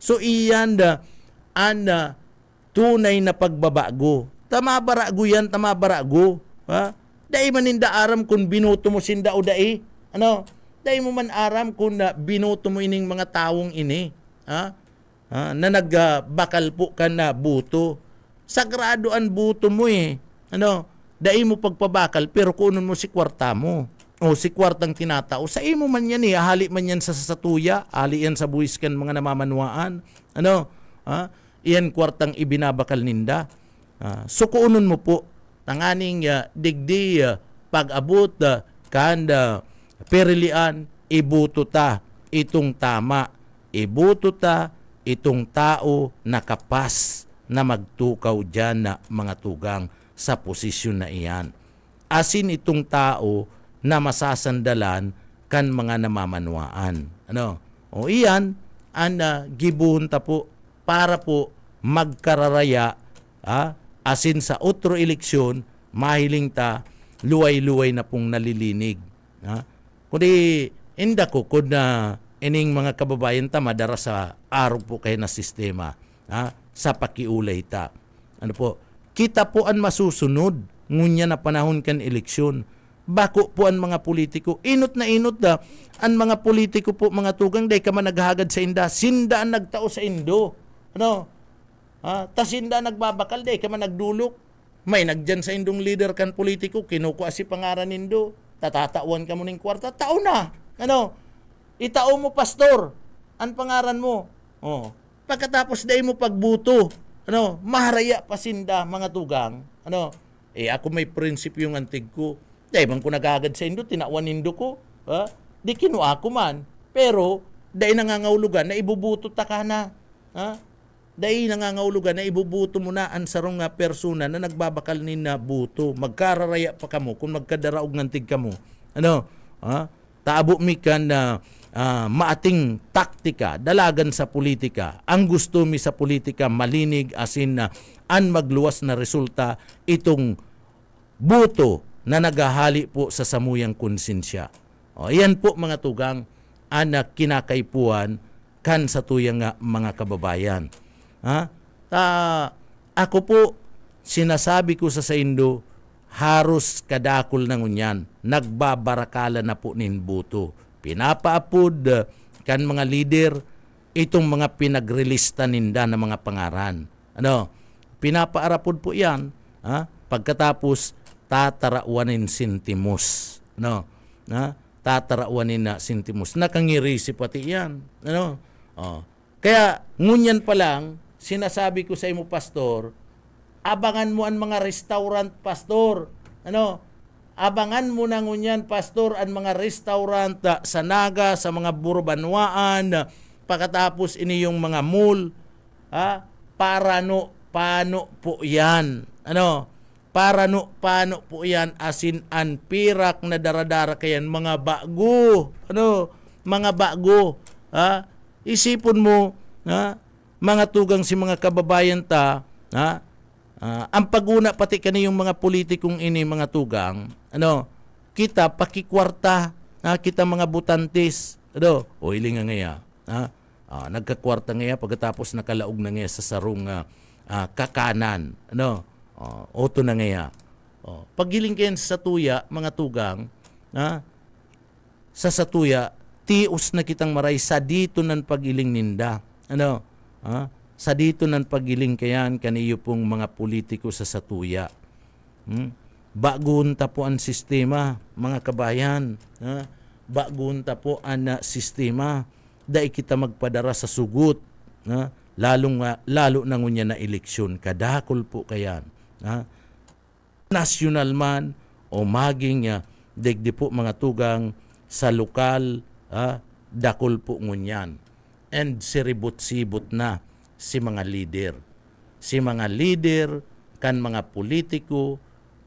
So, iyan tunay na pagbabago. Tamabarago yan, tamabarago. Dahil man ninda aram kung binuto mo sinda o dai. Dahil mo man aram kung binuto mo ining mga taong ini. Na nagbakal po ka na buto. Sagrado ang buto mo Dahil mo pagpabakal, pero kunon mo si kwarta mo. O si kwartang tinatao. Sa imo man yan hali man yan sa satuya, hali yan sa buwiskan mga namamanwaan. Iyan kwartang ibinabakal ninda. So kuunon mo po, tanganing digdi pag-abot kanda perilian, ibuto ta itong tama. Ibuto ta itong tao na kapas na magtukaw dyan na mga tugang sa posisyon na iyan. Asin itong tao na masasandalan kan mga namamanwaan. O iyan, gibunta po para po magkararaya, asin sa otro eleksyon, mahiling ta, luway-luway na pong nalilinig. Kundi, inda ko na ining mga kababayan ta, madara sa araw po kayo na sistema, sa pakiulay ta. Kita po ang masusunod, ngunya na panahon kan eleksyon. Bako po ang mga politiko. Inot na ang mga politiko po, mga tugang, day ka man naghagad sa inda. Sinda ang nagtao sa indo. Tasinda nagbabakal, day ka man nagdulok. May nagdyan sa indong leader kan politiko, kinukuha si pangaran nindo. Tatatawan ka mo ng kwarta, tao na. Itao mo, pastor. Ang pangaran mo. Pagkatapos day mo pagbuto. Maharaya pasinda, mga tugang. Ako may prinsipyo yung antig ko. Dahil man ko nagagad sa indo, tinawan nindo ko. Di kinuha ko man. Pero, dahil nangangahulugan na ibubuto ta ka na. Dahil nangangahulugan na ibubuto mo na ang sarong nga persona na nagbabakal ni na buto. Magkararaya pa kamo kung magkadaraog ngantig kamo. Taabo mi kan na maating taktika, dalagan sa politika. Ang gusto mi sa politika, malinig asin na an magluwas na resulta itong buto na naghahali po sa samuyang konsensya. Ayan po mga tugang, anak kinakaipuan kan sa tuyang mga kababayan. Ako po, sinasabi ko sa indo, haros kadakol na ngunyan, nagbabarakala na po nin buto. Pinapaapod kan mga leader itong mga pinagrelista ninda na mga pangaran. Pinapaarapod po yan, pagkatapos tatarauanin sintimos. Tatarauanin na sintimos. Nakangirisi pati yan. Kaya, ngunyan pa lang, sinasabi ko sa imo, pastor, abangan mo ang mga restaurant, pastor. Abangan mo na ngunyan, pastor, ang mga restaurant sa Naga, sa mga Burbanwaan, pagkatapos ini yung mga mall. Paano po yan? Paano po yan, asin an pirak na daradara kayan, mga bago. Mga bago. Isipon mo, mga tugang si mga kababayan ta, ang paguna pati kaniyong mga politikong ini, mga tugang, kita pakikwarta, kita mga butantis, hiling nga ngaya, nagkakwarta ngaya pagkatapos nakalaog na ngaya sa sarong kakanan, oto na ngaya. Paggiling kayan sa satuya, mga tugang, sa satuya, tios na kitang maray sa dito ng pagiling ninda. Sa dito ng pagiling kayan kaniyo pong mga politiko sa satuya. Bagunta po ang sistema, mga kabayan. Bagunta po ang sistema. Dahil kita magpadara sa sugot. Lalo na ngunya na eleksyon. Kadakol po kayan. National man o maging degdi po mga tugang sa lokal, dakol po ngunyan. And siribot-sibot na si mga leader. Si mga leader, kan mga politiko,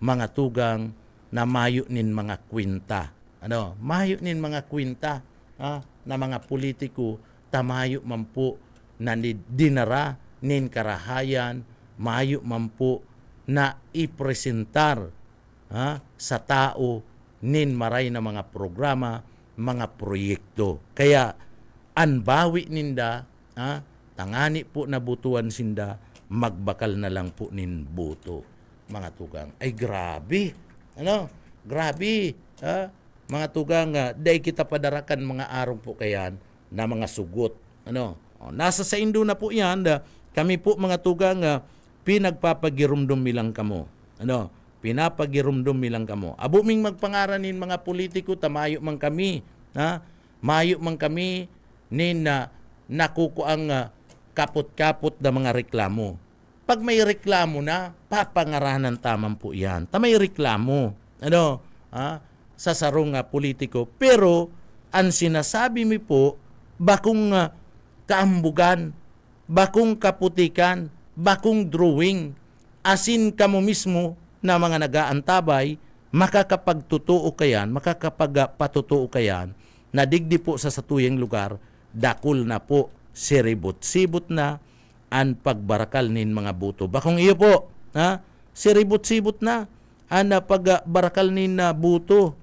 mga tugang, na mayo nin mga kwinta. Mayo nin mga kwinta na mga politiko, tamayo man po na dinara nin karahayan, mayo man po na ipresentar sa tao nin maray na mga programa, mga proyekto. Kaya, anbawi ninda, tangani po na butuan sinda, magbakal na lang po nin buto, mga tugang. Ay grabe, grabe, mga tugang, dahil kita padarakan mga araw po kayan na mga sugot. Nasa sa indo na po yan, kami po mga tugang, pinagpapagirumdum milang kamo. Pinapagirumdum milang kamo. Abuming magpangaranin mga politiko, tamayo man kami, mayo man kami, nin nakukuang kapot-kapot na mga reklamo. Pag may reklamo na, papangaranan tamang po yan. May reklamo. Sa sarong politiko. Pero, ang sinasabi mi po, bakong kaambugan, bakong kaputikan, bakong drawing. Asin kamo mismo na mga nagaantabay, makakapagtotoo kayan, makakapagpatotoo kayan, na digdi po sa satuyang lugar, dakul na po, siribot-sibot na, an pagbarakal nin mga buto. Bakong iyo po, siribot-sibot na, an pagbarakal nin na buto.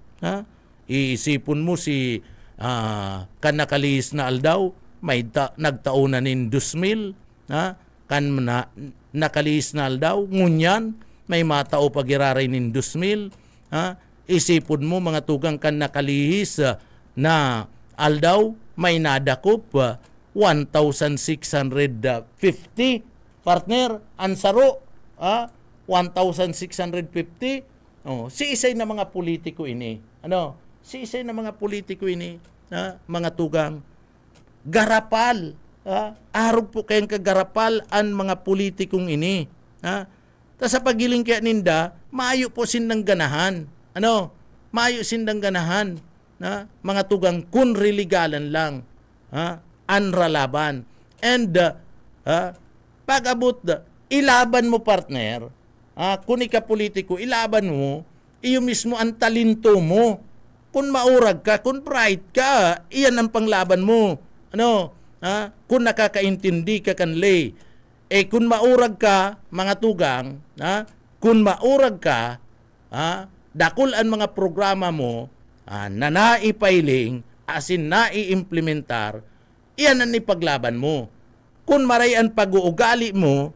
Iisipon mo si kanakalis na aldaw, may nagtauna nin 2,000, kan nakalis na aldaw, ngunyan, may matao pagiraray nin 2,000, isipon mo mga tugang kan nakalihis na aldaw, may nadakop 1,650 partner, ansaro 1,650. Si isay na mga politiko ini, si isay na mga politiko ini, mga tugang garapal, arog po kayang kagarapal ang mga politikong ini. Ta sa pagiling kaya ninda, maayo po sindang ganahan. Maayo sindang ganahan. Mga tugang kun religalan lang. Anralaban. And pag abot, ilaban mo partner, kung ika politiko, ilaban mo, iyo mismo ang talento mo. Kung maurag ka, kung bright ka, iyan ang panglaban mo. Kung nakakaintindi ka kanlay, kung maurag ka, mga tugang, kung maurag ka, dakul ang mga programa mo, na naipailing, asin naiimplementar, iyan ang ipaglaban mo. Kung maray ang pag-uugali mo,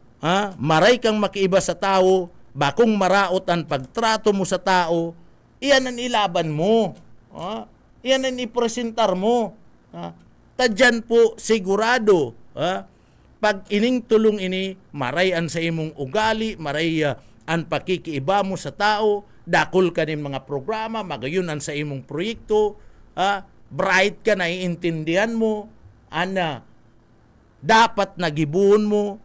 maray kang makiiba sa tao, bakong maraot ang pagtrato mo sa tao, iyan ang ilaban mo. Iyan ang ipresentar mo. Tadyan po sigurado, pag ining tulong ini, maray ang sa imong ugali, maray ang pakikiiba mo sa tao, dakol ka ng mga programa, magayon ang sa imong proyekto, bright ka, naiintindihan mo, dapat nagibuon mo,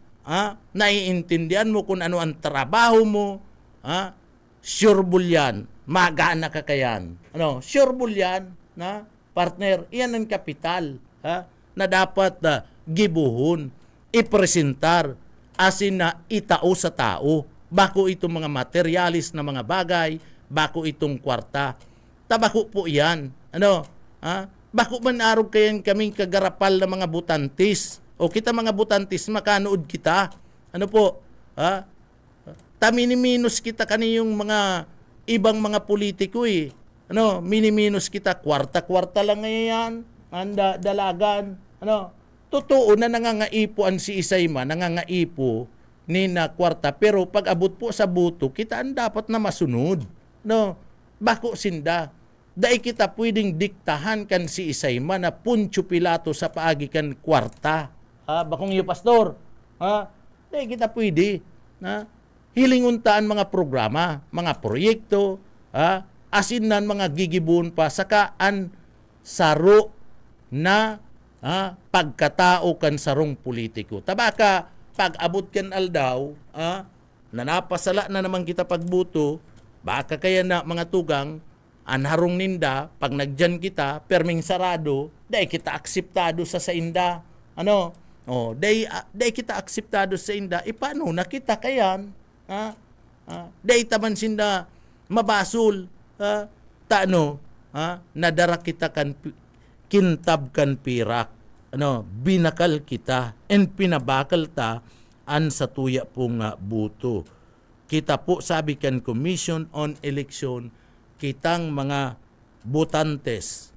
naiintindihan mo kung ano ang trabaho mo, sure bulyan, magaan na kakayan. Sure bulyan, partner, iyan ang kapital, na dapat gibuhon, ipresentar, asin na itao sa tao, bako itong mga materialis na mga bagay, bako itong kwarta. Tabako po yan. Bako man arog kayan kaming kagarapal na mga butantis. O kita mga butantis, makanood kita. Miniminos kita kaniyong mga ibang mga politiko eh. Miniminos kita, kwarta-kwarta lang ngayon, dalagan. Totoo na nangangaipo ang si Isayma, nangangaipo ni na kwarta, pero pag abot po sa buto, kita ang dapat na masunod. Bako sinda. Dahil kita pwedeng diktahan kan si Isayma na Poncio Pilato sa paagi kan kwarta. Bakong iyo, pastor. Dahil kita pwede. Hilinguntaan mga programa, mga proyekto, asinan mga gigibun pa, sakaan saro na pagkatao kan sarong politiko. Tabaka, pag abot kan aldaw, nanapasala na naman kita pagbuto, baka kaya na mga tugang, anharong ninda, pag nagdyan kita, perming sarado, dahil kita akseptado sa inda. Dahil kita akseptado sa inda, paano na kita kayan? Dahil taman sinda mabasol, nadara kita kan kintab kan pirak, binakal kita, and pinabakal ta, an sa tuya pong buto. Kita po sabi kan Commission on Election, kitang mga botantes,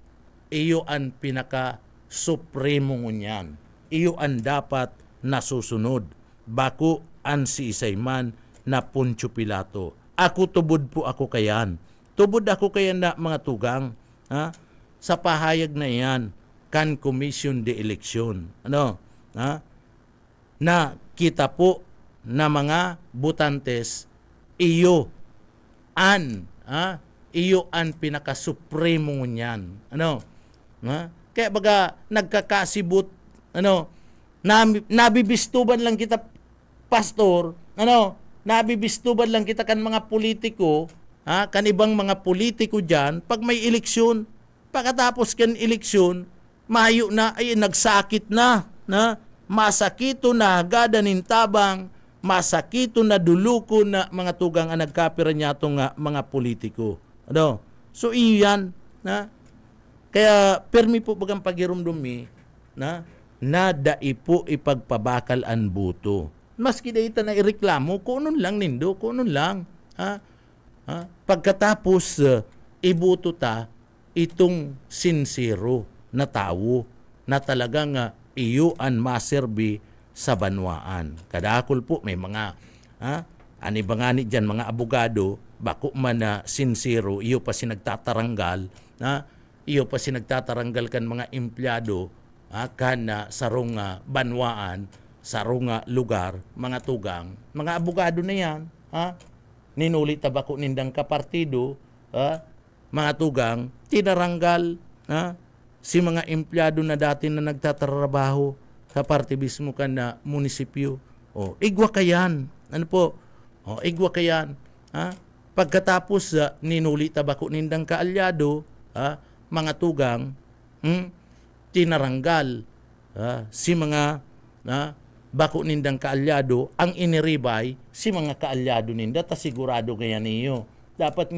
iyo ang pinaka-supremo ngunyan. Iyo ang dapat nasusunod. Bako ang si Isayman na Poncio Pilato. Ako tubod po ako kayan. Tubod ako kayan na mga tugang. Sa pahayag na yan, kan Commission de Election. Na kita po na mga botantes, iyo an pinaka-supremo niyan. Kaya baga nagkakasibot, nabibistuban lang kita, pastor, nabibistuban lang kita kan mga politiko, kan ibang mga politiko dyan, pag may eleksyon, pagkatapos kan eleksyon, mayo na, ay nagsakit na, masakito na, gadanin tabang, masakito na duluko na mga tugang ang nagkapira niya itong mga politiko. Ano? So iyan na kaya permi po bagang pagirumdumi na dai po ipagpabakal ang buto. Maski dayta na ireklamo, kunon lang nindo, kunon lang. Pagkatapos ibuto ta itong sincero na tao na talagang iyo ang maserbi sa banwaan. Kadakol po may mga anibangani dyan mga abogado, bako man na sincero, iyo pa sinagtataranggal, iyo pa sinagtataranggal kan mga empleyado kan sarong banwaan, sarong lugar, mga tugang, mga abogado na yan, ninuli tabako nindang kapartido, mga tugang, tinaranggal, si mga empleyado na dati na nagtatrabaho sa parte mismo kan na munisipyo. Igwa kayan. Ano po? Igwa kayan. Pagkatapos ninuli tabako nindang kaalyado, mga tugang, tinaranggal si mga bako nindang kaalyado, ang iniribay si mga kaalyado ninda, ta sigurado kaya niyo. Dapat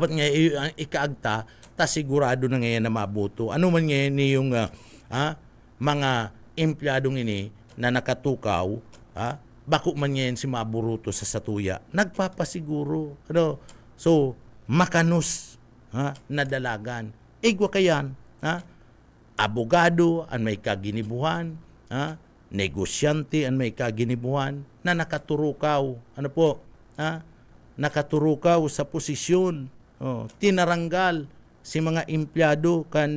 nga ikaagta, ta sigurado na ngayon na mabuto. Ano man ngayon niyong mga empleyadong ini na nakatukaw, bako man ngayon si maburuto sa satuya, nagpapasiguro. Ano? So, makanos na dalagan. Igwa kayan, abogado ang may kaginibuhan, negosyante ang may kaginibuhan na nakaturukaw. Ano po? Nakaturukaw sa posisyon. Tinaranggal si mga empleyado kan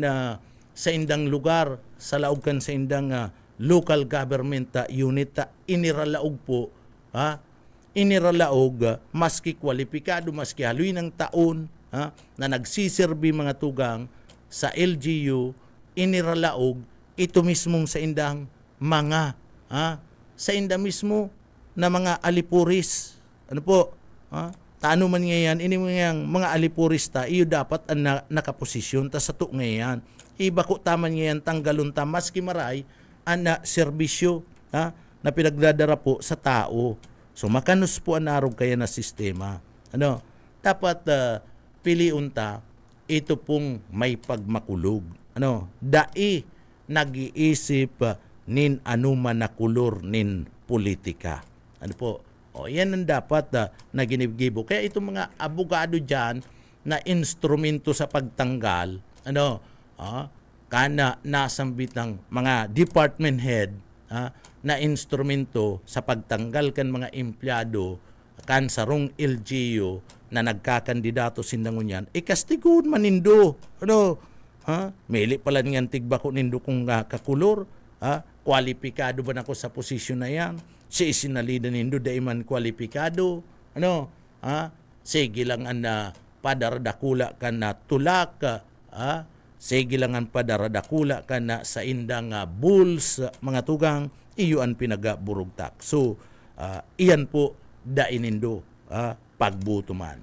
sa indang lugar, sa laog kan sa indang local government unit, iniralaog po. Iniralaog maski kwalipikado, maski haloy ng taon na nagsiserbi mga tugang sa LGU, iniralaog ito mismong sa indang mga sa inda mismo na mga alipuris. Ano po? Taano man ngayon, ini mga alipurista, iyo dapat ang nakaposisyon ta sa to ngayon. Iba ko taman ngayon tanggalon ta maski maray ang serbisyo na pinagdadara po sa tao. So makanos po ang narog kaya na sistema. Ano? Dapat piliun ta ito pong may pagmakulog. Ano? Dai nag-iisip nin anuman na kulor nin politika. Ano po? Yan ang dapat na ginigibo. Kaya itong mga abogado dyan na instrumento sa pagtanggal, kana nasambit ng mga department head na instrumento sa pagtanggal kan mga empleyado kan sarong LGU na nagkakandidato sindangon yan, ikastigod manindo. Mili pala niyan tigbako nindo kung kakulor, kwalipikado ba nako sa posisyon na yan? Si isinalida nindo daiman kwalipikado. Sige lang ang padaradakula ka na tulak, sige lang ang padaradakula ka na sa indang bulls, mga tugang, iyo ang pinagaburugtak. So, iyan po dainindo, pagbuto man.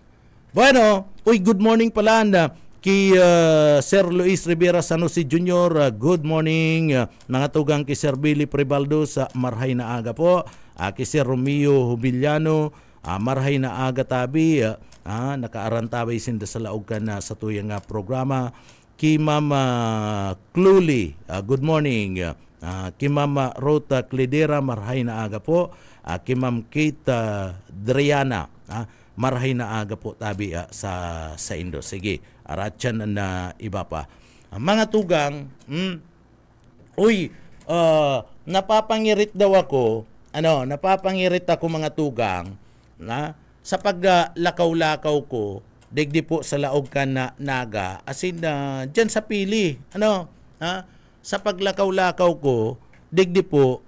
Bueno, good morning pala kay Sir Luis Rivera San Jose Jr. Good morning. Mga tugang kay Sir Billy Prebaldo sa marhay na aga po. Kay Sir Romeo Hubiliano, marhay na aga tabi. Nakaarantabay sinda sa laog ka na sa tuyang programa. Kay Mama Cluly, good morning. Kay Mama Rota Cledera, marhay na aga po. Kay Ma'am Kate Driana, marhay na aga po tabi sa Indo. Sige, aratyan na iba pa. Mga tugang, napapangirit daw ako, napapangirit ako mga tugang, sa paglakaw-lakaw ko, digdi po sa laog ka na naga, asin dyan sa pili, sa paglakaw-lakaw ko, digdi po,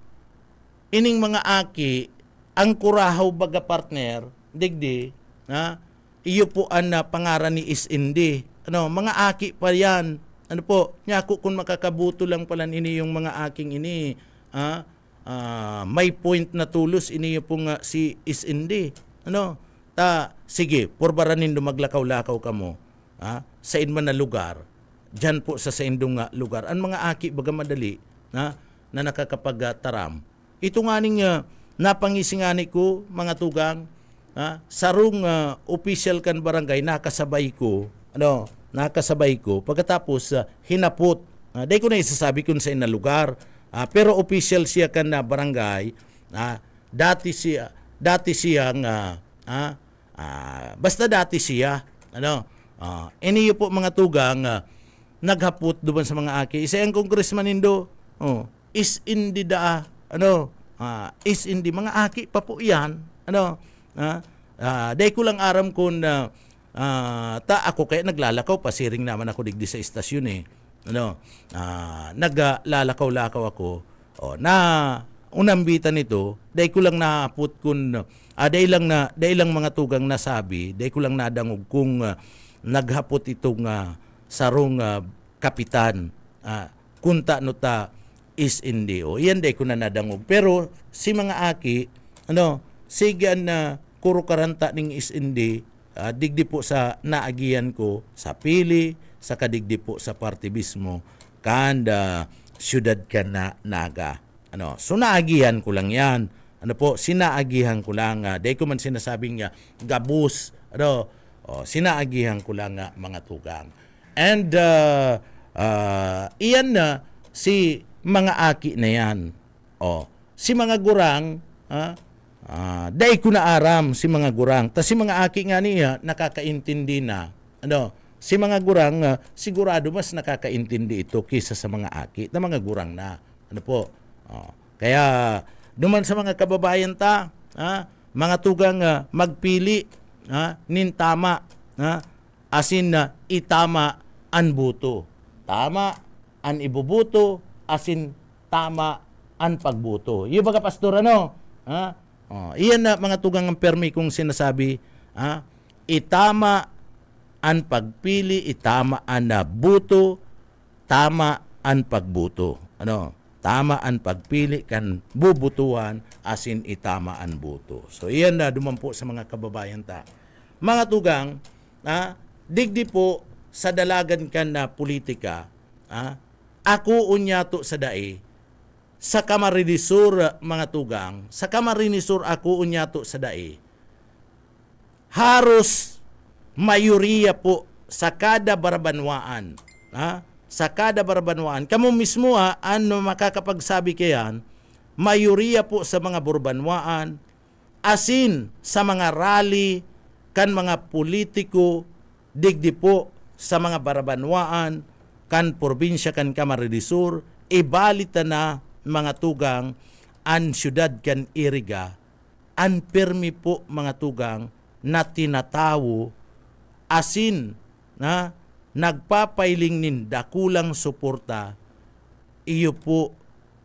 ining mga aki, ang kurahaw baga partner, digdi, iyo po ang pangaran ni Isindi. Mga aki pa yan. Nyako kung makakabuto lang pala ini yung mga aking ini, may point na tulos ini pong si Isindi. Sige, purbaranin maglakaw-lakaw ka mo, sa inman na lugar, dyan po sa indong lugar. Ang mga aki baga madali, na nakakapagtaram. Ito nga ning napangisingani ko mga tugang, sarong official kan barangay nakasabay ko, pagkatapos hinapot. Dahil ko na isasabi kung sa ina lugar, pero official siya kan na barangay, dati siyang basta dati siya, iniyo po mga tugang, naghapot doon sa mga aki. Isa yung congressman indo, is indi is indi mga aki pa po yan, dahil ko lang aram kung ako kaya naglalakaw, pasiring naman ako digdi sa istasyon naglalakaw-lakaw ako, na unambitan nito, dahil ko lang naput kung dahil lang mga tugang nasabi, dahil ko lang nadangog kung naghapot itong sarong kapitan, kunta no ta is indi. Iyan dahil ko na nadangog. Pero si mga aki, sigan na kuro karanta ning is indi, digdi po sa naagian ko sa pili, sa kadigdi po sa partibismo, kanda syudad ka na naga. So naagihan ko lang yan. Sinaagihan ko lang. Dahil ko man sinasabing gabus. Sinaagihan ko lang mga tugang. And iyan na si mga aki na yan. Si mga gurang, dahil ko na aram si mga gurang. Tas si mga aki nga niya, nakakaintindi na. Si mga gurang, sigurado mas nakakaintindi ito kisa sa mga aki na mga gurang na. Kaya duman sa mga kababayan ta, mga tugang magpili, nin tama, asin itama an buto. Tama an ibubuto, asin tama an pagbuto. Yung baga pastor, iyan na mga tugang ang permi kong sinasabi, itama an pagpili, itama an buto, tama an pagbuto. Tama an pagpili kan bubutuan, asin itama an buto. So iyan na dumampo sa mga kababayan ta. Mga tugang, digdi po sa dalagan kan na politika, ako unyato sa dae, sa Kamarinisur mga tugang, sa Kamarinisur ako unyato sa dae, haros mayoriya po sa kada barabanwaan, sa kada barabanwaan, kamo mismo ano makakapagsabi kayan, mayoriya po sa mga burbanwaan, asin sa mga rally, kan mga politiko, digdi po sa mga barabanwaan, kan probinsya kan Kamarinisur, ibalita na mga tugang, an syudad kan Iriga, an permi po mga tugang, na tinatawo, asin na nagpapailing nin dakulang suporta, iyo po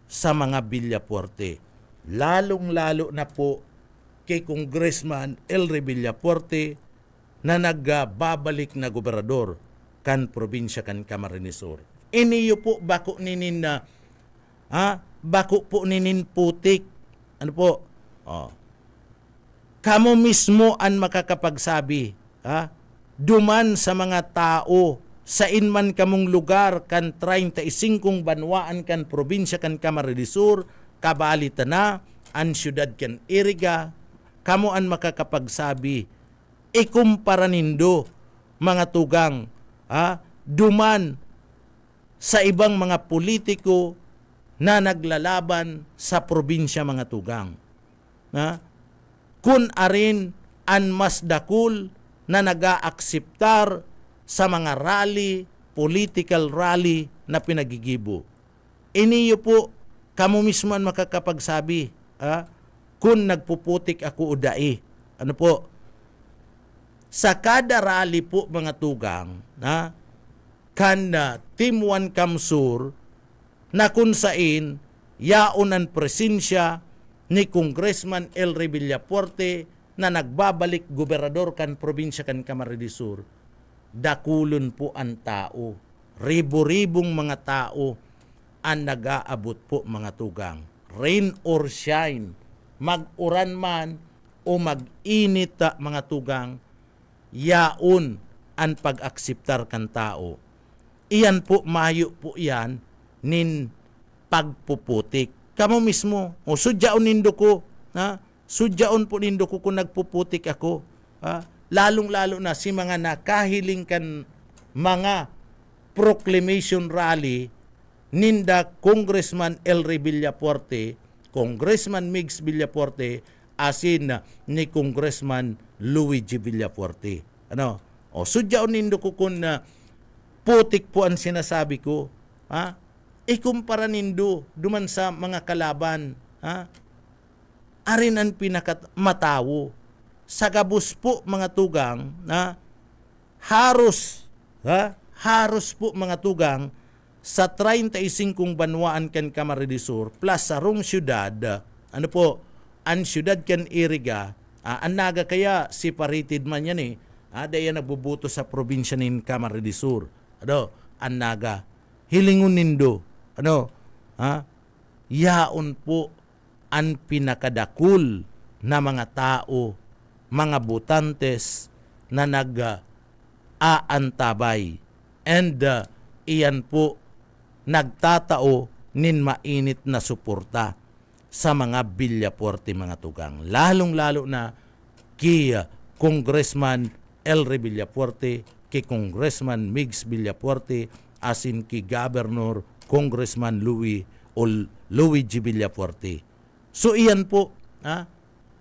sa mga Villafuerte. Lalong-lalo na po kay Congressman Elry Villafuerte na nagbabalik na gobernador kan probinsya kan Kamarinisur. Iniyo po bako ninin na bako po ninin putik. Kamo mismo ang makakapagsabi, duman sa mga tao sa inman kamong lugar kan 35 banwaan kan probinsya kan Kamarinisur, kabalita na an syudad kan Iriga, kamo an makakapagsabi, ikumpara nindo mga tugang, duman sa ibang mga politiko na naglalaban sa probinsya mga tugang. Kun arin an mas dakul na nag-aakseptar sa mga rally, political rally na pinagigibo. Iniyo po, kamo mismo ang makakapagsabi, kung nagpuputik ako udai. Sa kada rally po mga tugang, kan Team 1 Kamsur, na kung sain, yaon ang presensya ni Congressman Elry Villafuerte na nagbabalik gobernador kan probinsya kan Kamarinisur. Dakulon po ang tao. Ribo-ribong mga tao ang nag-aabot po mga tugang. Rain or shine, mag-uran man o mag-init mga tugang, yaon ang pag-akseptar kan tao. Iyan po, mayo po yan nin pagpuputik. Kamo mismo, sudyaon nindo ko, Sudyaon po nindo ko kung nagpuputik ako. Lalong-lalo na si mga nakahiling kan mga proclamation rally ninda Congressman Elry Villafuerte, Congressman Migs Villafuerte, asin ni Congressman Luigi Villafuerte. Sudyaon nindo ko kung putik po ang sinasabi ko. Ikumpara nindo duman sa mga kalaban. Arin ang pinakamatawo. Sa gabos po mga tugang, haros po mga tugang sa 35 banwaan kan Camarines Sur plus sa rong syudad, ang syudad kan Iriga, ang naga kaya separated man yan dahil nagbubuto sa probinsya nin Camarines Sur. Ang naga. Hilingon nindo. Yaon po ang pinakadakul na mga tao, mga butantes na nag-aantabay. And iyan po nagtatao nin mainit na suporta sa mga Villafuerte mga tugang. Lalong-lalo na kay Congressman Elry Villafuerte, kay Congressman Migs Villafuerte, asin kay Governor Congressman Luigi Villafuerte. So iyan po,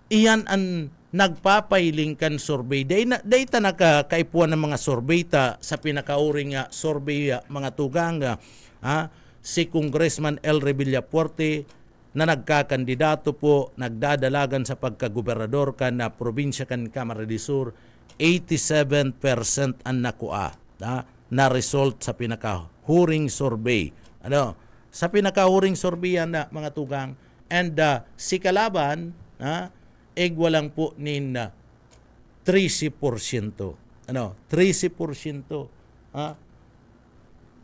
iyan ang nagpapailing kan survey. Day ta nakakaipuan ng mga survey ta sa pinakauring survey mga tugang. Si Congressman Elry Villafuerte na nagkakandidato po, nagdadalagan sa pagkagobernador kan na probinsya kan Camarines Sur, 87% ang nakuha na result sa pinakahuring survey. Sa pinakahuring survey yan mga tugang. And si kalaban, walang po nin 13%. 13%.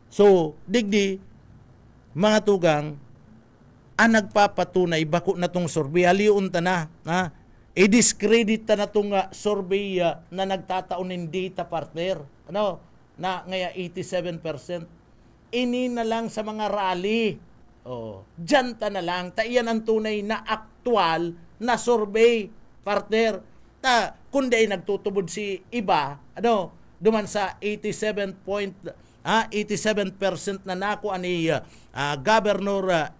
So, digdi, mga tugang, ang nagpapatunay, bako na tong survey, aliun ta na, i-discredit ta na tong survey na nagtataon ng data partner, na ngaya 87%. Ini na lang sa mga rally. Diyan ta na lang, iyan ang tunay na aktual na survey, partner. Kundi ay nagtutubod si iba, duman sa 87% na nako ani Governor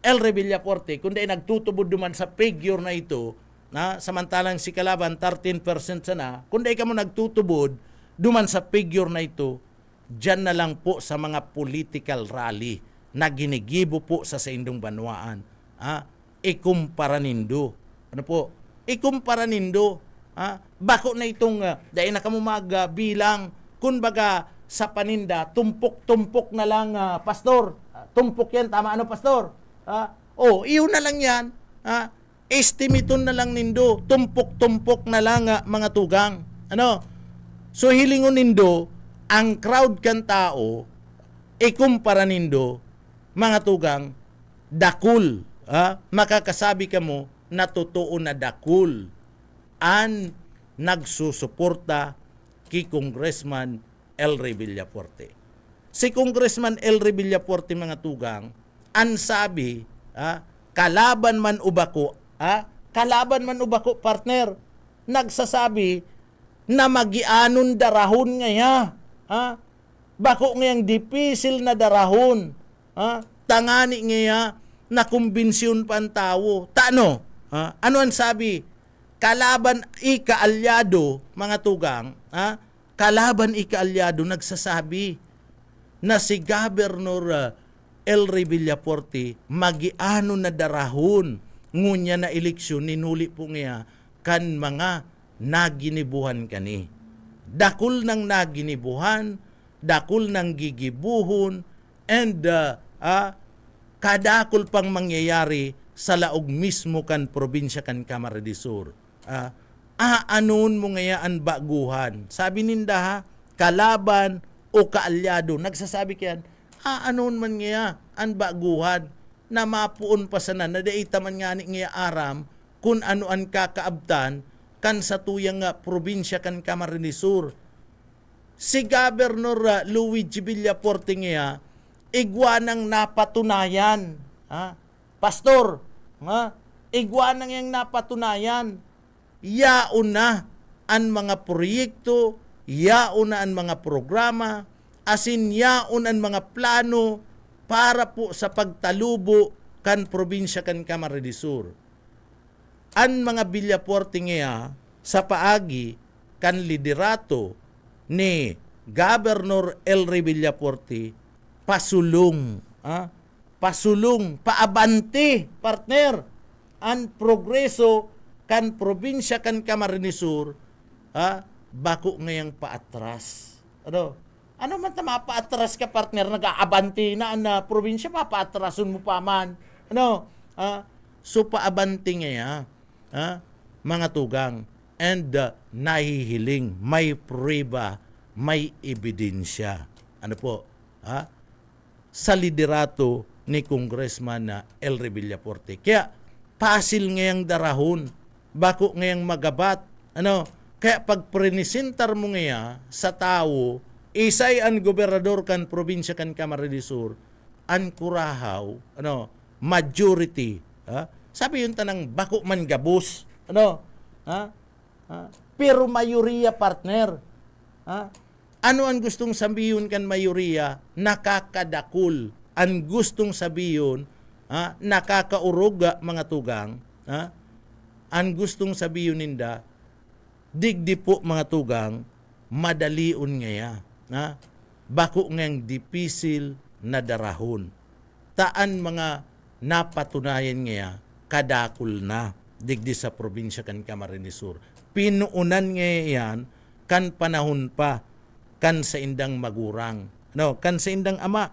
Elry Villafuerte, kundi ay nagtutubod duman sa figure na ito, samantalang si kalaban 13% sana, kundi ay kamo nagtutubod duman sa figure na ito, diyan na lang po sa mga political rally na ginigibo po sa indong banwaan. Ikumpara nindo. Ikumpara nindo. Bako na itong dahil na kamo magbilang, kumbaga sa paninda, tumpok-tumpok na lang, pastor. Tumpok yan, tama pastor? Iyon na lang yan. Estimaton na lang nindo, tumpok-tumpok na lang mga tugang. So hilingon nindo, ang crowd kan tao, ikumpara nindo, mga tugang, dakul. Makakasabi ka mo na totoo na dakul ang nagsusuporta kay Congressman Elry Villafuerte. Si Congressman Elry Villafuerte mga tugang, ang sabi, kalaban man ubako, partner, nagsasabi na magianon darahon ngaya. Bako ngayang dipisil na darahon. Tangani ngaya na kumbinsyon pa ang tao. Ano ang sabi? Kalaban ikaalyado, mga tugang, kalaban ikaalyado, nagsasabi na si Governor Elry Villafuerte magiano na darahon ngunya na eleksyon ninuli po niya kan mga naginibuhan kani. Dakul ng naginibuhan, dakul ng gigibuhon, and kadakul pang mangyayari sa laog mismo kan probinsya kan Camarines Sur. Anon mo ngayaan baguhan. Sabi ninda kalaban o kaalyado. Nagsasabi kayan, anon man ngaya ang baguhan na mapuon pa sana na daita man nga ngaya aram kung ano ang kakaabtan kan sa tuyang probinsya kan Camarines Sur. Si Governor Luigi Villafuerte ngaya igwanang napatunayan. Pastor, igwa nang yang napatunayan. Yaon na ang mga proyekto, yaon na ang mga programa, asin yaon ang mga plano para po sa pagtalubo kan probinsya kan Camarines Sur. Ang mga Villafuerte nga sa paagi kan liderato ni Governor Elry Villafuerte pasulong, pasulong, paabante, partner, ang progreso kan probinsya kan Camarines Sur, bako ngayang paatras. Ano man tama paatras ka, partner, nag-aabanti na ang probinsya, papaatrasun mo pa man. So paabanti ngaya, mga tugang, and nahihiling, may prueba, may ebidensya. Ano po? Sa liderato ni Congressman Elry Villafuerte. Kaya, pasil ngayang darahon, bako ngayang magabat. Kaya pag prenisentar mo ngaya sa tao, isay ang gobernador kan probinsya kan Camarines Sur, ang kurahaw, majority. Sabi yun tanang bako man gabus. Pero mayoriya, partner. Ano ang gustong sabihin kan mayoriya? Nakakadakul. Ang gustong sabihin, nakakauruga, mga tugang. Ang gustong sabihin ninda, digdi po, mga tugang, madaliun ngaya. Bako ngayang dipisil na darahon. Taan mga napatunayan ngaya, kadakul na, digdi sa probinsya kan Camarines Sur. Pinuunan ngayon, kan panahon pa, kan sa indang magurang. Kan sa indang ama,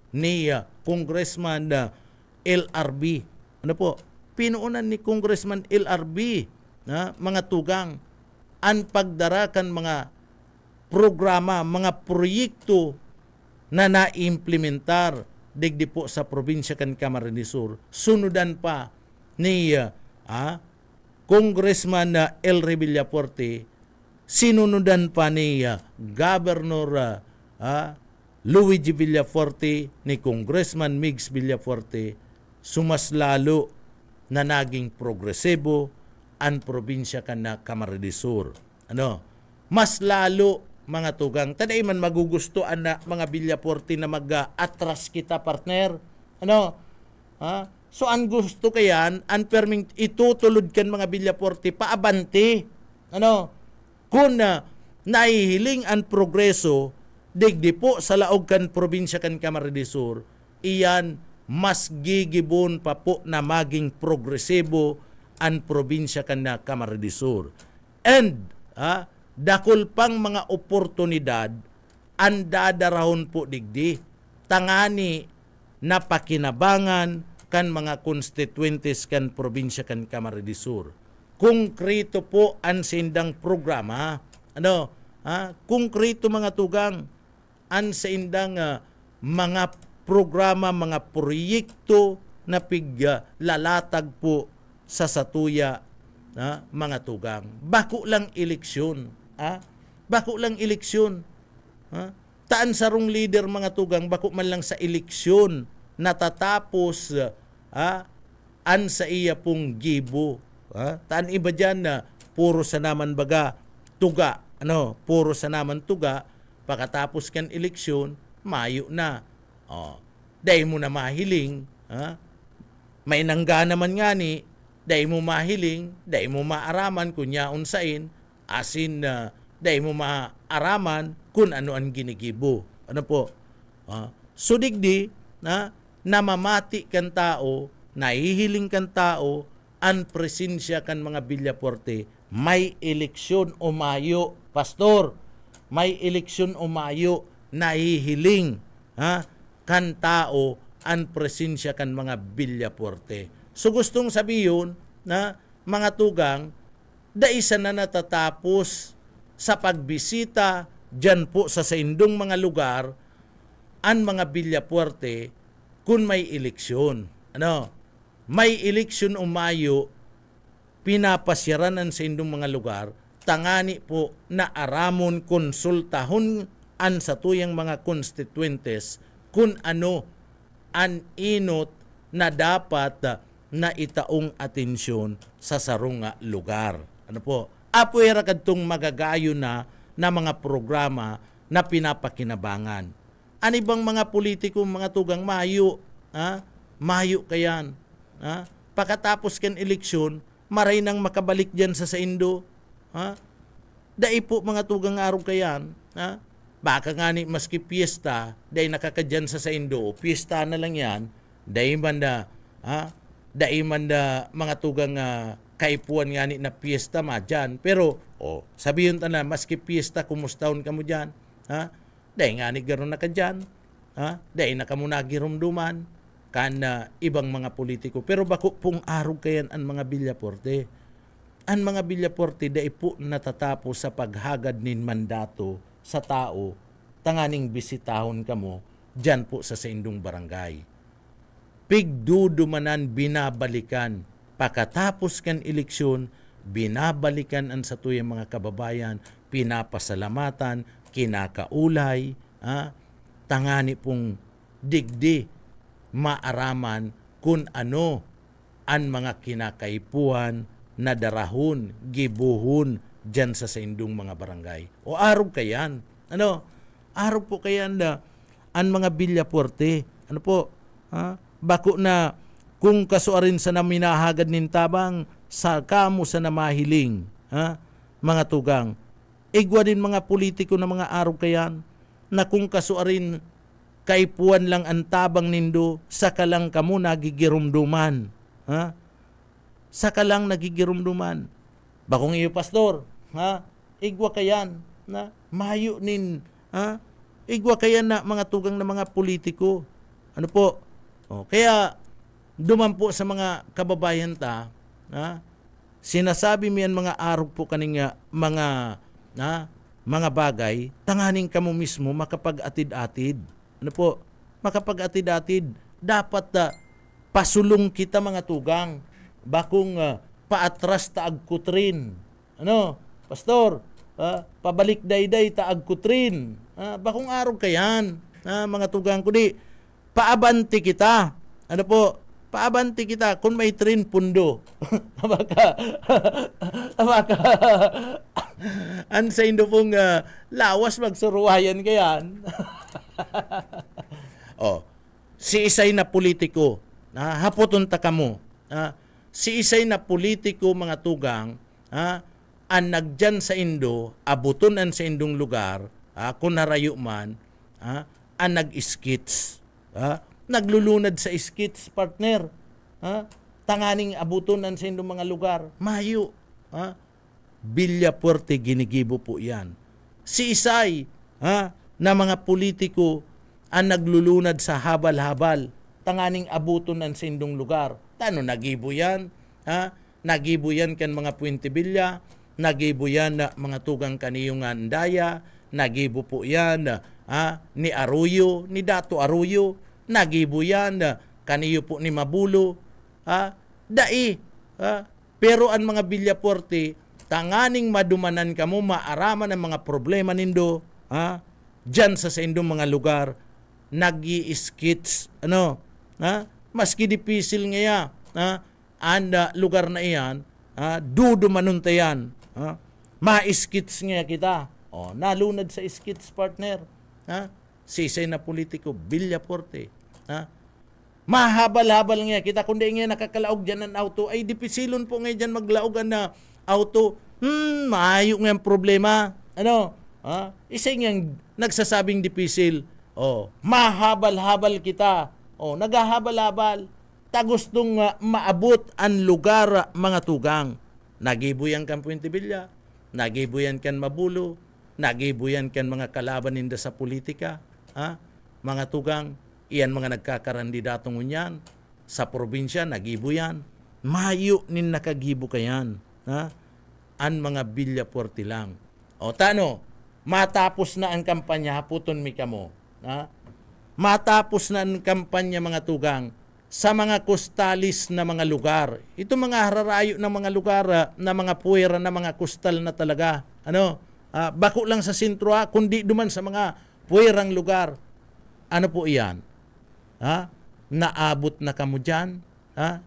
ni Congressman LRB. Pinuunan ni Congressman LRB, mga tugang, ang pagdarakan mga programa, mga proyekto na naimplementar digdi po sa probinsya kan Camarines Sur. Sunudan pa ni Congressman Elry Villafuerte, sinunudan pa ni Governor Luigi Villafuerte, ni Congressman Migs Villafuerte, sumaslalo na naging progresibo ang probinsya kan na Camarines Sur. Mas lalo, mga tugang, taday man magugustuhan na mga Villafuerte na mag-atras kita, partner. So ang gusto kayan, ang perming itutulod kan mga Villafuerte paabante. Kung nahihiling ang progreso, digdi po sa laog kan probinsya kan Camarines Sur, iyan mas gigibon pa po na maging progresibo ang probinsya kan na Camarines Sur. And, dakol pang mga oportunidad ang dadarahon po digdi, tangani na pakinabangan kan mga constituentes kan probinsya kan Camarines Sur. Konkreto po ang sindang programa. Konkreto, mga tugang, ang sindang mga programa, mga proyekto na lalatag po sa satuya, mga tugang. Bako lang eleksyon. Bako lang eleksyon. Taan sarong leader, mga tugang, bako man lang sa eleksyon natatapos an sa iya pong gibo. Taan iba dyan na puro sa naman baga tuga. Puro sa naman tuga, pagkatapos kan eleksyon, mayo na. Dahil mo na mahiling, may nangga naman nga ni, dahil mo mahiling, dahil mo maaraman kung yaon sain, asin dahil mo maaraman kung ano ang ginigibo. So digdi, namamati kan tao, nahihiling kan tao, ang presensya kan mga Villafuerte, may eleksyon o mayo, pastor, may eleksyon o mayo, nahihiling kan tao, ang presensya kan mga Villafuerte. So gustong sabihin na mga tugang, daisa na natatapos sa pagbisita dyan po sa saindong mga lugar ang mga Villafuerte kung may eleksyon. May eleksyon o mayo, pinapasyaran sa indong mga lugar, tangani po na aramon konsultahon an sa tuyang mga constituentes kung ano an inot na dapat na itaong atensyon sa sarong nga lugar. Ano po? Apuera kadtong magagayo na mga programa na pinapakinabangan. Ani bang mga politiko, mga tugang mayo, mayo kayan. Pagkatapos kan eleksyon, maray nang makabalik diyan sa Indo. Dai po mga tugang araw kayan. Baka nga ni maski piyesta, dai nakakadyan sa Indo, piyesta na lang yan, dai man da mga tugang kaipuan nga ni na piyesta ma dyan. Pero, sabihin ta na, maski piyesta, kumustahon ka mo dyan. Dahil nga ni garon na ka dyan. Dahil na ka mo nagirumduman kan ibang mga politiko. Pero bako pong arog kayan ang mga Villaporte. Ang mga Villaporte dahil po natatapos sa paghagad nin mandato sa tao, tanganing bisitahon ka mo dyan po sa Indong Barangay. Pigdudumanan binabalikan. Pagkatapos kan eleksyon, binabalikan ang sa tuyang mga kababayan, pinapasalamatan, kinakaulay, tangani pong digdi, maaraman kung ano ang mga kinakaipuan na darahon, gibuhon dyan sa Indong mga barangay. O arog kayan. Arog po kayan na ang mga Villaporte. Bako na kung kasuarin sa naminahagad nin tabang sa kamo sa namahiling, mga tugang, igwa din mga politiko na mga araw kayan, na kung kasuarin kaipuan lang ang tabang nindo, saka lang kamo nagigirumduman. Saka lang nagigirumduman. Bakong iyo, pastor, igwa kayan, na mayo nin, igwa kayan na mga tugang na mga politiko. Ano po? Kaya, duman po sa mga kababayan ta, sinasabi mo yan mga araw po kaning mga bagay, tanganing kamo mismo makapag-atid-atid. Ano po? Makapag-atid-atid. Dapat pasulong kita mga tugang. Bakong paatras taagkutrin. Pastor? Pabalik dayday taagkutrin. Bakong araw kayan? Mga tugang ko di, paabanti kita. Ano po? Paabanti kita kung may train pundo. Baka an sa Indo pong lawas magsuruhayan kayan. Si isay na politiko, hapoton ta kamo. Si isay na politiko mga tugang, ang nagdyan sa Indo, abuton an sa Indong lugar, kung narayo man, ang nag-skits. Naglulunad sa skits, partner. Tanganing abutonan sa Indong mga lugar. Mayo. Villaporte, ginigibo po yan. Si isay, na mga politiko ang naglulunad sa habal-habal. Tanganing abutonan sa Indong lugar. Tano, nagibo yan? Nagibo yan kan mga Puente Villa, nagibo yan na mga tugang kaniyong andaya, nagibo po yan ni Arroyo, ni Dato Arroyo, nagibo yan kaniyo po ni Mabulo, pero ang mga Villaporte, tanganing madumanan kamo, maaraman ang mga problema nindo, dyan sa Indong mga lugar, nag-i-skits, maski dipisil ngaya, anda lugar na iyan, dudumanon tayan, ma-skits ngaya kita, nalunad sa skits, partner, sisay na politiko, Villaporte, mahabal-habal nga kita, kundi nga nakakalaog dyan ng auto, ay dipisilon po nga dyan maglaogan na auto, maayo nga ang problema, isa nga nagsasabing dipisil, mahabal-habal kita, nagahabal-habal, ta gustong maabot ang lugar mga tugang, nagibuyan kan Puente Villa, nagibuyan kan Mabulo, nagibuyan kan mga kalaban ninda sa politika, mga tugang, iyan mga nagkakarandidatong unyan, sa probinsya, nagibuyan, mayo nin nakagibo kayan, ang mga Villaporte lang. Tano, matapos na ang kampanya, haputon mi kamo, matapos na ang kampanya mga tugang, sa mga kostalis na mga lugar, ito mga hararayo ng mga lugar, na mga puwera na mga kostal na talaga, bako lang sa sentro, kundi duman sa mga puwerang lugar, ano po iyan? Naabot na kamo dyan?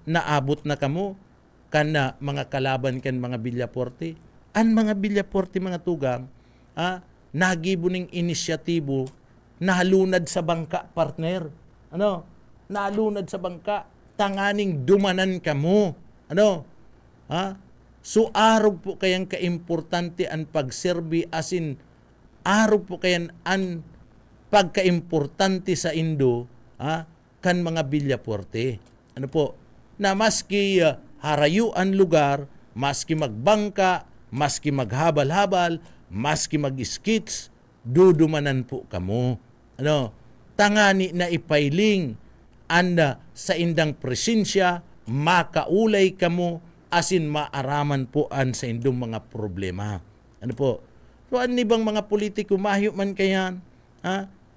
naabot na kamo kan na mga kalaban kan mga Villaporte. Ang mga Villaporte mga tugang, nagibo ning inisyatibo nalunad sa bangka, partner. Nalunad sa bangka, tanganing dumanan kamo. So arog po kayang kaimportante ang pagserbi, asin arog po kayan ang pagkaimportante sa Indo, kan mga Villaporte. Na maski harayuan lugar, maski magbangka, maski maghabal-habal, maski mag-skits, dudumanan po kamo. Tangani na ipailing anda sa indang presensya, makaulay kamo, asin maaraman po an sa indong mga problema. So an ibang mga politiko mahyo man kayan,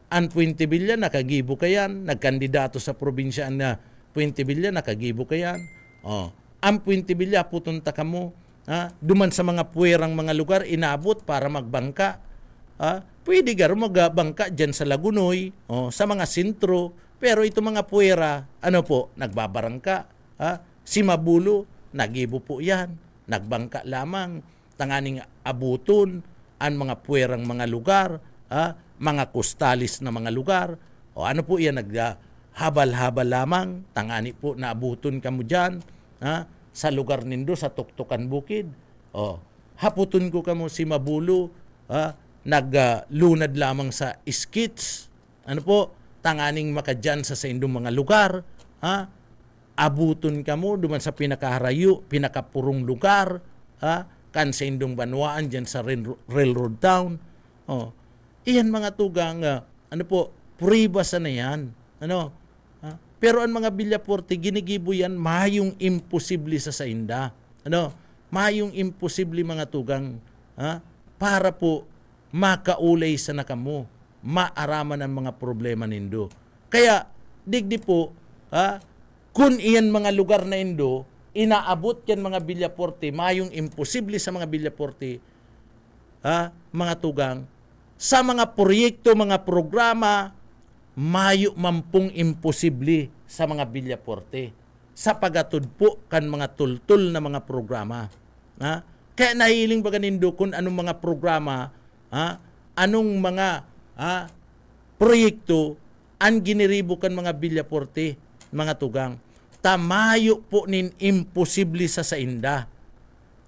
ang Puente Villa nakagibo kayan, nagkandidato sa probinsya na Puente Villa nakagibo kayan. Ang Puente Villa putunta kamo, duman sa mga puwerang mga lugar inabot para magbangka. Pwede garo magbangka dyan sa Lagunoy, sa mga sentro, pero ito mga puwera, nagbabarangka. Si Mabulo, nagibo po yan, nagbangka lamang, tanganing abuton ang mga puwerang mga lugar, mga kustalis na mga lugar, po yan, naghabal-habal lamang, tangani po naabuton kamo dyan, sa lugar nindo, sa tuktukan bukid. Haputon ko kamo si Mabulo, naglunad lamang sa skits. Tanganing makadyan sa indong mga lugar. Abuton kamo duman sa pinakaharayo, pinakapurong lugar. Kan sa indong banwaan dyan sa railroad town. Iyan mga tugang, puribasa na yan. Pero ang mga Villaporte, ginigibo yan, mahayong imposible sa sainda. Mahayong imposible mga tugang, para po makaulay sa nakamo, maaraman ang mga problema nindo. Kaya, digdi po, kung iyan mga lugar na indo, inaabot yan mga Villaporte, mahayong imposible sa mga Villaporte, mga tugang, sa mga proyekto, mga programa, mayo mampung imposible sa mga Villaporte sa pagatod po kan mga tultul na mga programa. Kaya nahiling ba kanindo kung anong mga programa, anong mga proyekto ang giniribo kan mga Villaporte, mga tugang. Tamayo po nin imposible sa sainda.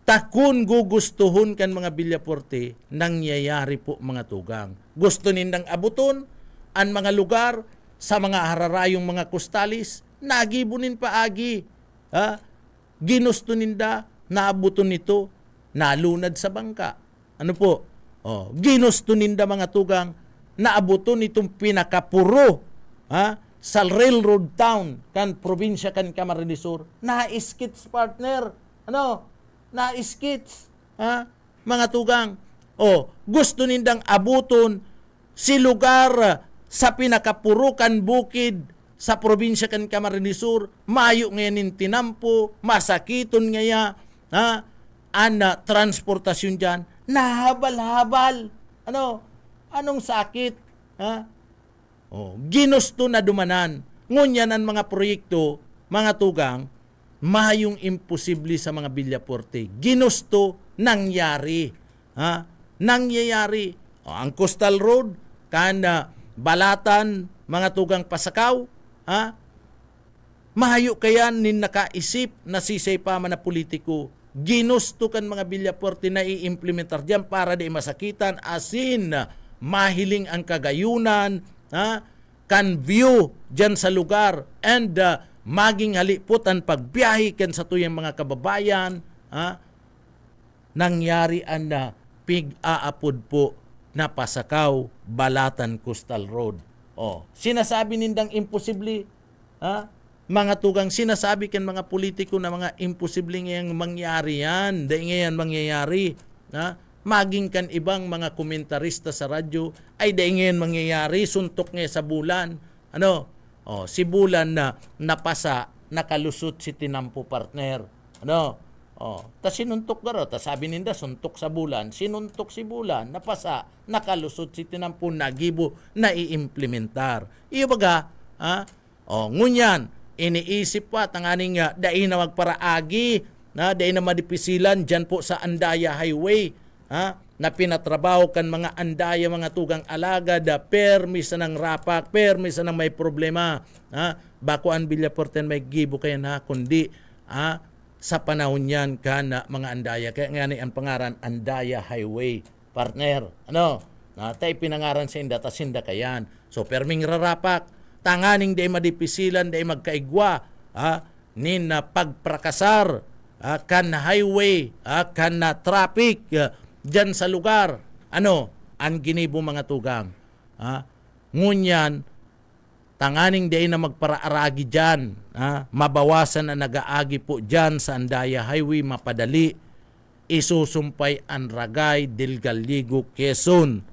Takun gugustuhon kan mga Villaporte, nangyayari po mga tugang. Gusto nindang abuton ang mga lugar sa mga hararayong mga kustalis, nagibunin paagi. Ginusto ninda, naabuton nito, nalunad sa bangka. Ginusto ninda mga tugang, naabuton itong pinakapuro sa railroad town, kan probinsya kan Camarines Sur, na-skits partner. Na-skits. Mga tugang. Gusto nindang abuton si lugar sa pinakapurukan bukid sa probinsya kan Camarines Sur, mayo ngayon tinampo, masakiton ngaya, transportasyon dyan, nahabal-habal. Anong sakit? Ginusto na dumanan. Ngunyan ang mga proyekto, mga tugang, mayong imposible sa mga Villaporte. Ginusto, nangyari. Nangyayari. Ang Coastal Road, Balatan, mga tugang Pasakaw, mahayo kaya nin nakaisip na sisay pa man na politiko, ginusto kan mga Villaporte na i-implementar diyan para di masakitan, asin mahiling ang kagayunan, kan view diyan sa lugar, and maging haliputan pagbiyahe kan sa tuyang mga kababayan, nangyari na pig-aapod po na Pasakaw, Balatan, Coastal Road. Sinasabi nindang imposible, mga tugang, sinasabi kan mga politiko na mga imposible ngayang mangyari yan, dahil ngayon mangyayari. Maging kan ibang mga komentarista sa radyo, ay dahil ngayon mangyayari, suntok ngayon sa bulan. Si bulan na napasa, nakalusot si tinampo partner. Ta sinuntok garo, ta sabi ninda suntok sa bulan, sinuntok si bulan, napasa, nakalusot si tinampo, nagibo, na i-implementar. Iyo baga, ngunyan, iniisip pa tanganing dai na magparaagi dai na madipisilan dyan po sa Andaya Highway na pinatrabaho kan mga andaya mga tugang alagad permisa ng rapak, permisa ng may problema bakuan Villaporte may gibo kayo kundi sa panahon yan na mga andaya kaya nga ni ang pangaran Andaya Highway partner tay pinangaran sa inda tas inda kayan so perming rarapak tanganing day madipisilan day magkaigwa nin pagprakasar kan highway kan traffic dyan sa lugar ang ginibo mga tugang ngunyan tanganing day na magparaaragi dyan mabawasan na nagaagi po dyan sa Andaya Highway mapadali isusumpay ang Ragay del Galigo Quezon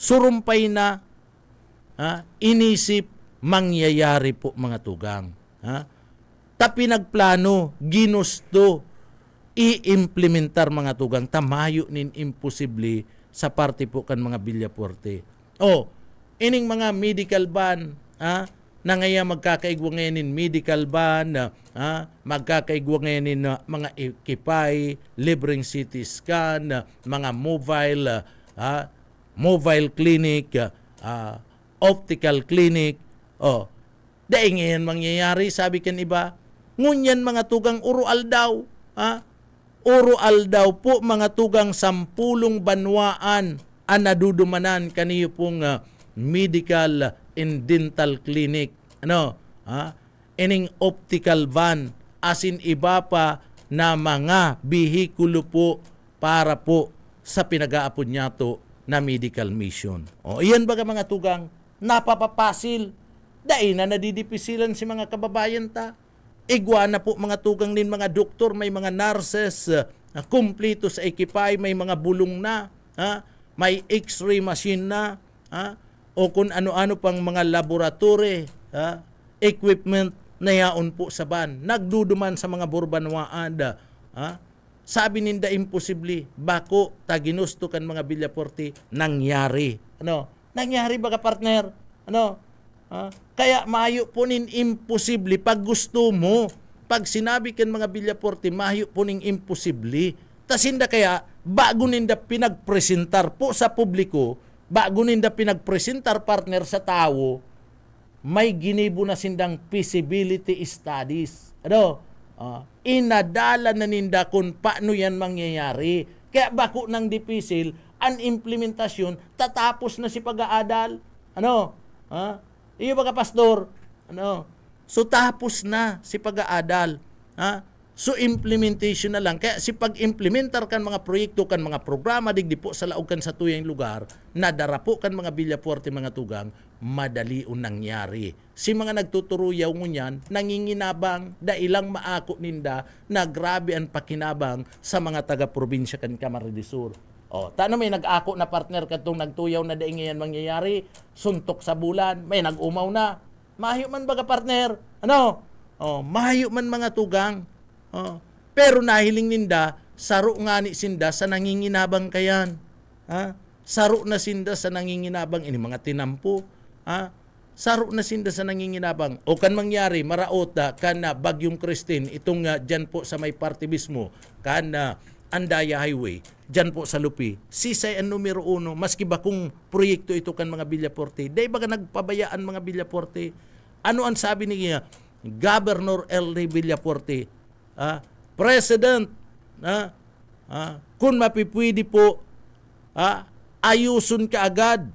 surumpay na inisip mangyayari po mga tugang tapi nagplano ginusto i-implementar mga tugang tamayo nin imposible sa parte po kan mga Villaporte ining mga medical ban na ngayon magkakaigwa ngayon medical ban magkakaigwa ngayon mga ekipay libreng CT scan mga mobile clinic optical clinic dahil ngayon mangyayari sabi kan iba ngunyan mga tugang urual daw urual daw po mga tugang 10 banwaan ang nadudumanan kaniyo pong medical and dental clinic ining optical van asin iba pa na mga bihikulo po para po sa pinag-aapod niya to na medical mission iyan baga mga tugang napapapasil dahil na nadidipisilan si mga kababayan ta igwa na po mga tugang din mga doktor may mga nurses kumpleto sa ekipay may mga bulong na may x-ray machine na o kung ano-ano pang mga laboratory equipment na yaon po sa ban nagduduman sa mga burbanwaan sabi ninda imposible bako taginusto kan mga Villaporte nangyari nangyari baga partner kaya mayo po nin imposible pag gusto mo pag sinabi kan mga Villaporte mayo po nin imposible tas hinda kaya bago ninda pinagpresentar po sa publiko bago ninda pinagpresentar partner sa tao may ginibo na sindang feasibility studies inadala na ninda kung paano yan mangyayari kaya bako ng dipisil ang implementasyon tatapos na si pag-aadal iyo baga pastor so tapos na si pag-aadal so implementation na lang kaya si pag-implementar kan mga proyekto kan mga programa digdi po sa laog kan sa tuyang lugar nadara po kan mga Villaporte mga tugang madali nangyari si mga nagtuturuyaw ngunyan nanginginabang dailang maako ninda na grabe ang pakinabang sa mga taga-probinsya kan Camarines Sur tano may nag-ako na partner katong nagtuyaw na daing ngayon mangyayari suntok sa bulan may nag-umaw na mahayo man baga partner mahayo man mga tugang pero nahiling ninda saro nga ni sinda sa nanginginabang kayan saro na sinda sa nanginginabang ini mga tinampo saro na sinda sa nanginginabang o kan mangyari maraot kan Bagyong Christine itong dyan po sa may partibismo kan Andaya Highway dyan po sa Lupi sisay ang numero 1 maski ba kung proyekto ito kan mga Villaporte day baga nagpabayaan mga Villaporte ano ang sabi ni Governor L.D. Villaporte President kung mapipwede po ayusun ka agad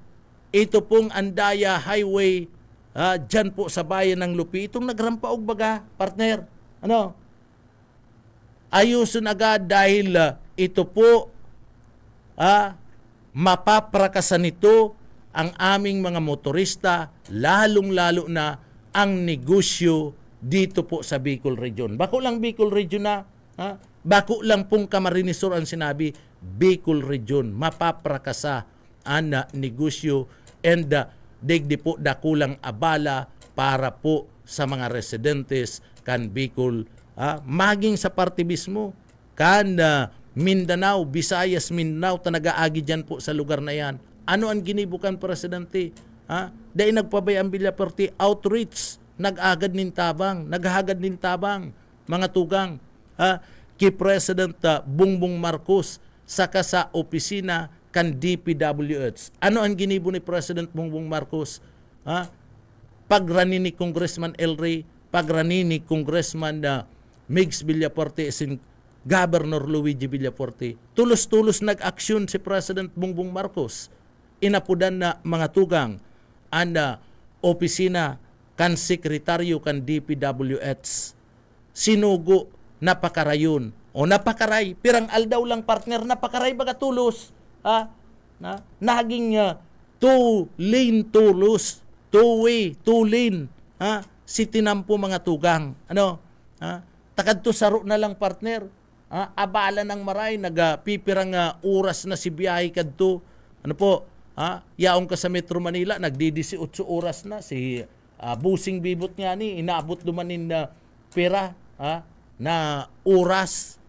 ito pong Andaya Highway dyan po sa bayan ng Lupi itong nagrampaog baga partner ayusun agad dahil ito po mapaprakasan nito ang aming mga motorista lalong-lalo na ang negosyo dito po sa Bicol Region. Bako lang Bicol Region na bako lang pong Camarines Sur ang sinabi Bicol Region mapaprakasa ang negosyo and digdi po dakulang abala para po sa mga residentes kan Bicol maging sa partibismo kan Mindanao, Visayas, Mindanao nag-aagi dyan po sa lugar na yan ano ang ginibukan presidente dahil nagpabay ang Villaporte outreach naghagad nin tabang, mga tugang, ki President Bongbong Marcos saka sa opisina kan DPWH. Ano ang ginibo ni President Bongbong Marcos? Pagrani ni Congressman El Rey, pagrani ni Congressman Migs Villaforte, sin Governor Luigi Villaforte, tulos-tulos nag-aksyon si President Bongbong Marcos. Inapudan na mga tugang ang opisina kan sekretaryo kan DPWH. Sinugo, napakarayon. O napakaray, pirang aldaw lang partner, napakaray baga tulos. Naging two-lane tulos, two-way, two-lane. Si tinampo mga tugang. Takad to saro na lang partner. Abala ng maray, nagpipirang oras na si biyahe kadto. Yaong ka sa Metro Manila, nagdi-18 oras na. Si busing bibot nga ni, inaabot dumanin na pera, na oras,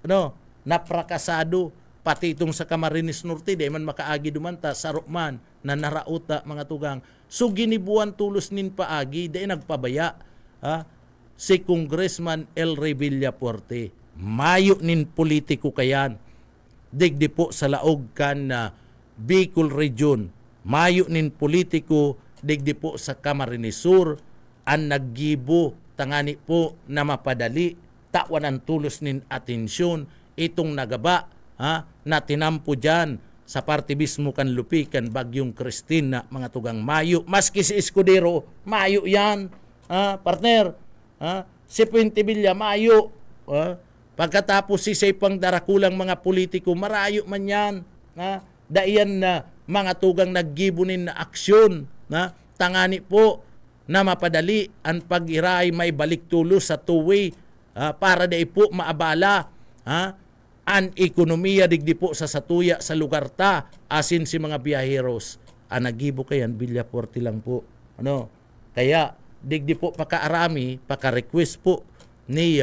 na prakasado. Pati itong sa Camarines Norte, di man makaagi dumanta, sarok man, na narauta mga tugang. So ginibuan tulos nin paagi, di nagpabaya. Si Congressman El Rey Villaforte, mayo nin politiko kayan. Digdi po sa laog kan Bicol Region, mayo nin politiko, digdi po sa Camarines Sur, ang naggibo, tangani po na mapadali, tawanan tulos nin atensyon, itong nagaba, na tinampo dyan sa partibismo kan Lupi, kan Bagyong Christine na mga tugang mayo. Maski si Escudero, mayo yan. Partner, si Puente Villa, mayo. Pagkatapos si Sepang Darakulang mga politiko, marayo man yan. Daiyan na mga tugang naggibunin na aksyon. Tangani po na mapadali ang pag-iray may balik tulos sa two-way para dai po maabala ang ekonomiya digdi po sa satuya sa lugar ta asin si mga biyaheros. Nagibo kayan Villaforte lang po. Kaya digdi po pakaarami, paka-request po ni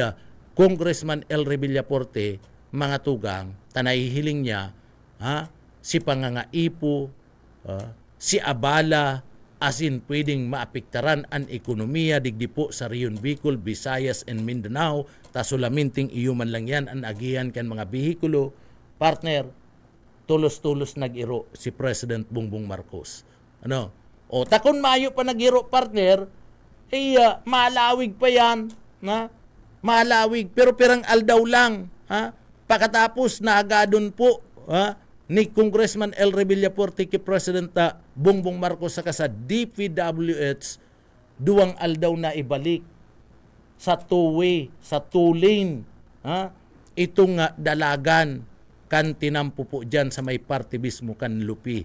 Congressman El Rey Villaforte, mga tugang, tanahihiling niya, si pangangaipo, si abala, asin pwedeng maapektaran ang ekonomiya digdi po sa Rion Bicol, Visayas, and Mindanao, tasulaminting iyuman lang yan ang agihan kan mga bihikulo. Partner, tulos-tulos nag-iro si President Bongbong Marcos. O takon mayo pa nag-iro partner, malawig pa yan, malawig, pero pirang aldaw lang. Pagkatapos naagadon po, ni Congressman El Rey Villaforte ki President Bongbong Marcos saka sa DPWH, duwang aldaw na ibalik sa two-way, sa two-lane, itong dalagan kan tinampo po dyan sa may partibismo kan Lupi.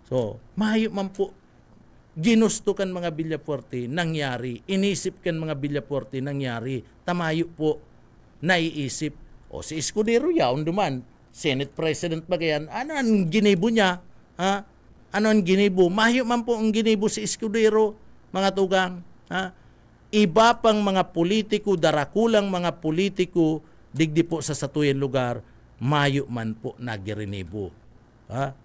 So, mahayo man po, ginusto kan mga Villaforte, nangyari, inisip kan mga Villaforte, nangyari, tamayo po, naiisip. Si Escudero yaon duman, Senate President ba yan? Ano ang ginibo niya? Ano ang ginibo? Mahiyo man po ang ginibo si Escudero, mga tugang. Iba pang mga politiko, darakulang mga politiko, digdi po sa satuyan lugar, mayo man po nagirinibo.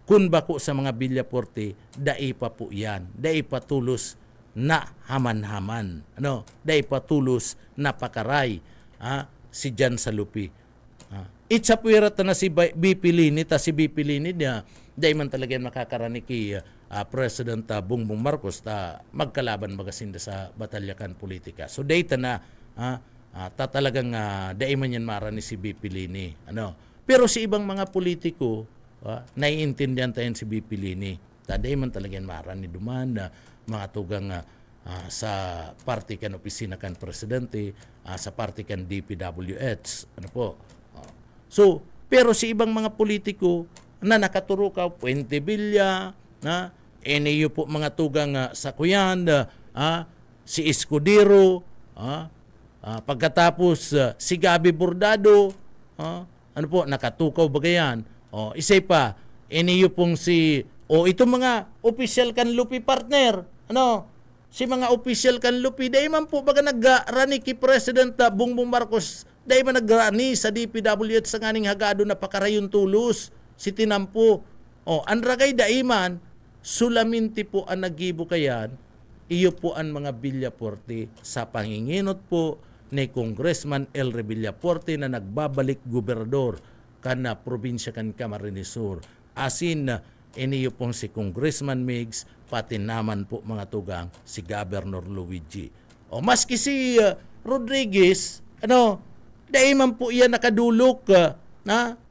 Kun bako sa mga Villaforte, dai pa po yan. Dai pa tulos na haman-haman. Dai pa tulos na pakaray si Jan sa Lupi. Itsapuirat na si BP Lini, si BP Lini niya, dahil man talaga makakarani kay President Bongbong Marcos magkalaban magasinda sa batalyakan politika. So data na talagang dahil man yan marani si BP Lini. Pero si ibang mga politiko, naiintindihan tayo si BP Lini. Dahil man talaga yan marani duman mga tugang sa party kan opisina kan presidente, sa party kan DPWH. So, pero si ibang mga politiko na nakaturo ka, Puente Villa, NAU po mga tugang sa Kuyan, si Escudero, pagkatapos si Gabi Bordado, nakatukaw bagayan. Isay pa, NAU pong itong mga official kan Lupi partner, si mga official kan Lupi, dahil man po baga nag-rani ki President Bongbong Marcos, dahil man nagrani sa DPWH sa nganing hagado na pakarayon tulos, si tinampo. Anragay daiman, sulaminti po ang nagibo kayan, iyo po ang mga Villaporte sa panginginot po ni Congressman Elre Villaporte na nagbabalik gobernador kana probinsya kan Camarines Sur. Asin iniyo pong si Congressman Migs, pati naman po mga tugang si Governor Luigi. O maski si Rodriguez, dahil man po iyan nakadulok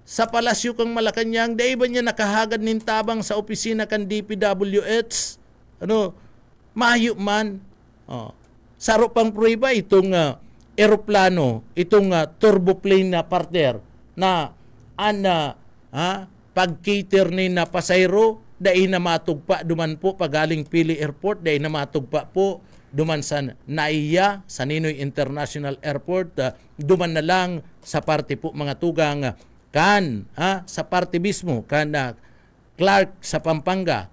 sa palasyo kang Malacanang, dahil ba niya nakahagad nin tabang sa opisina kan DPWH? Mayo man. Saro pang prueba itong eroplano, itong turboplane na partner na pag-cater ni na pasayro, dahil na matugpa duman po pagaling Pili Airport, dahil na matugpa po duman sa NAIA, sa Ninoy International Airport, duman na lang sa parte po mga tugang sa parte mismo kan Clark sa Pampanga.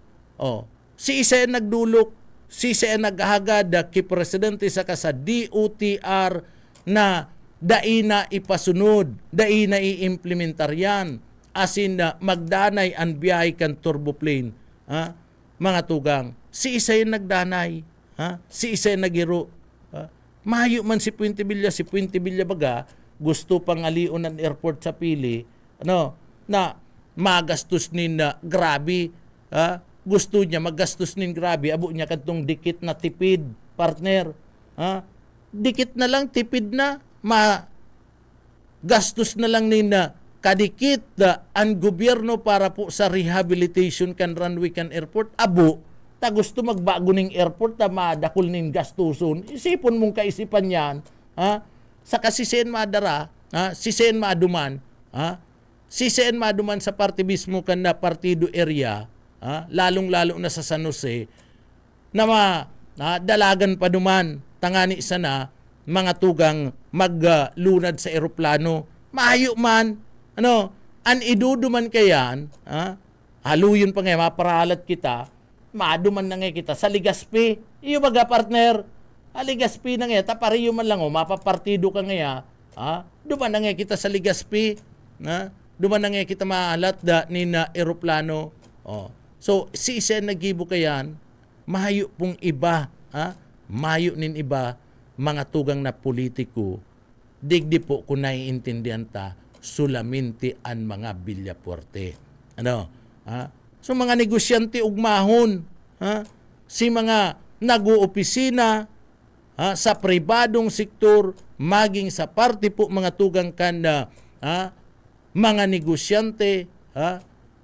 Si isa nagdulok, si isa naghagad ki presidente sa DOTR na dai na ipasunod, dai na iimplementar yan, asin na magdanay ang biyahe kan turboplane. Mga tugang, si isa nagdanay, si isa nagiro. Mayo man si Puente Villa baga, gusto pang alion ang airport sa Pili, na magastos nin grabe, gusto niya magastos nin grabe, abo niya kadtong dikit na tipid, partner. Dikit na lang, tipid na, gastos na lang nin kadikit ang gobyerno para po sa rehabilitation kan runway kan airport. Abo, ta gusto magbago ning airport, madakol ning gastuson. Isipon mong kaisipan yan, sa kasisen madara, sisen maduman, sisen maduman sa parte mismo kan na partido area, lalong-lalo na sa San Jose, na dalagan pa duman, tangani sana, mga tugang maglunad sa eroplano, maayo man, an iduduman kayan, haluyon pa ngayon, maparalat kita, maduman na ngayon kita sa Ligaspi, iyo baga partner, Ligaspi na ngayon, tapariyo man lang, mapapartido ka ngayon, duman na ngayon kita sa Ligaspi, duman na ngayon kita maalat ni na eroplano. So, si isa nagibo kayan, mahayo pong iba, mahayo nin iba, mga tugang na politiko, digdi po kung naiintindihan ta, sulaminti ang mga Villaporte. So, mga negosyante ugmahon, si mga nag-uopisina sa pribadong sektor, maging sa parte po mga tugang kanda, mga negosyante,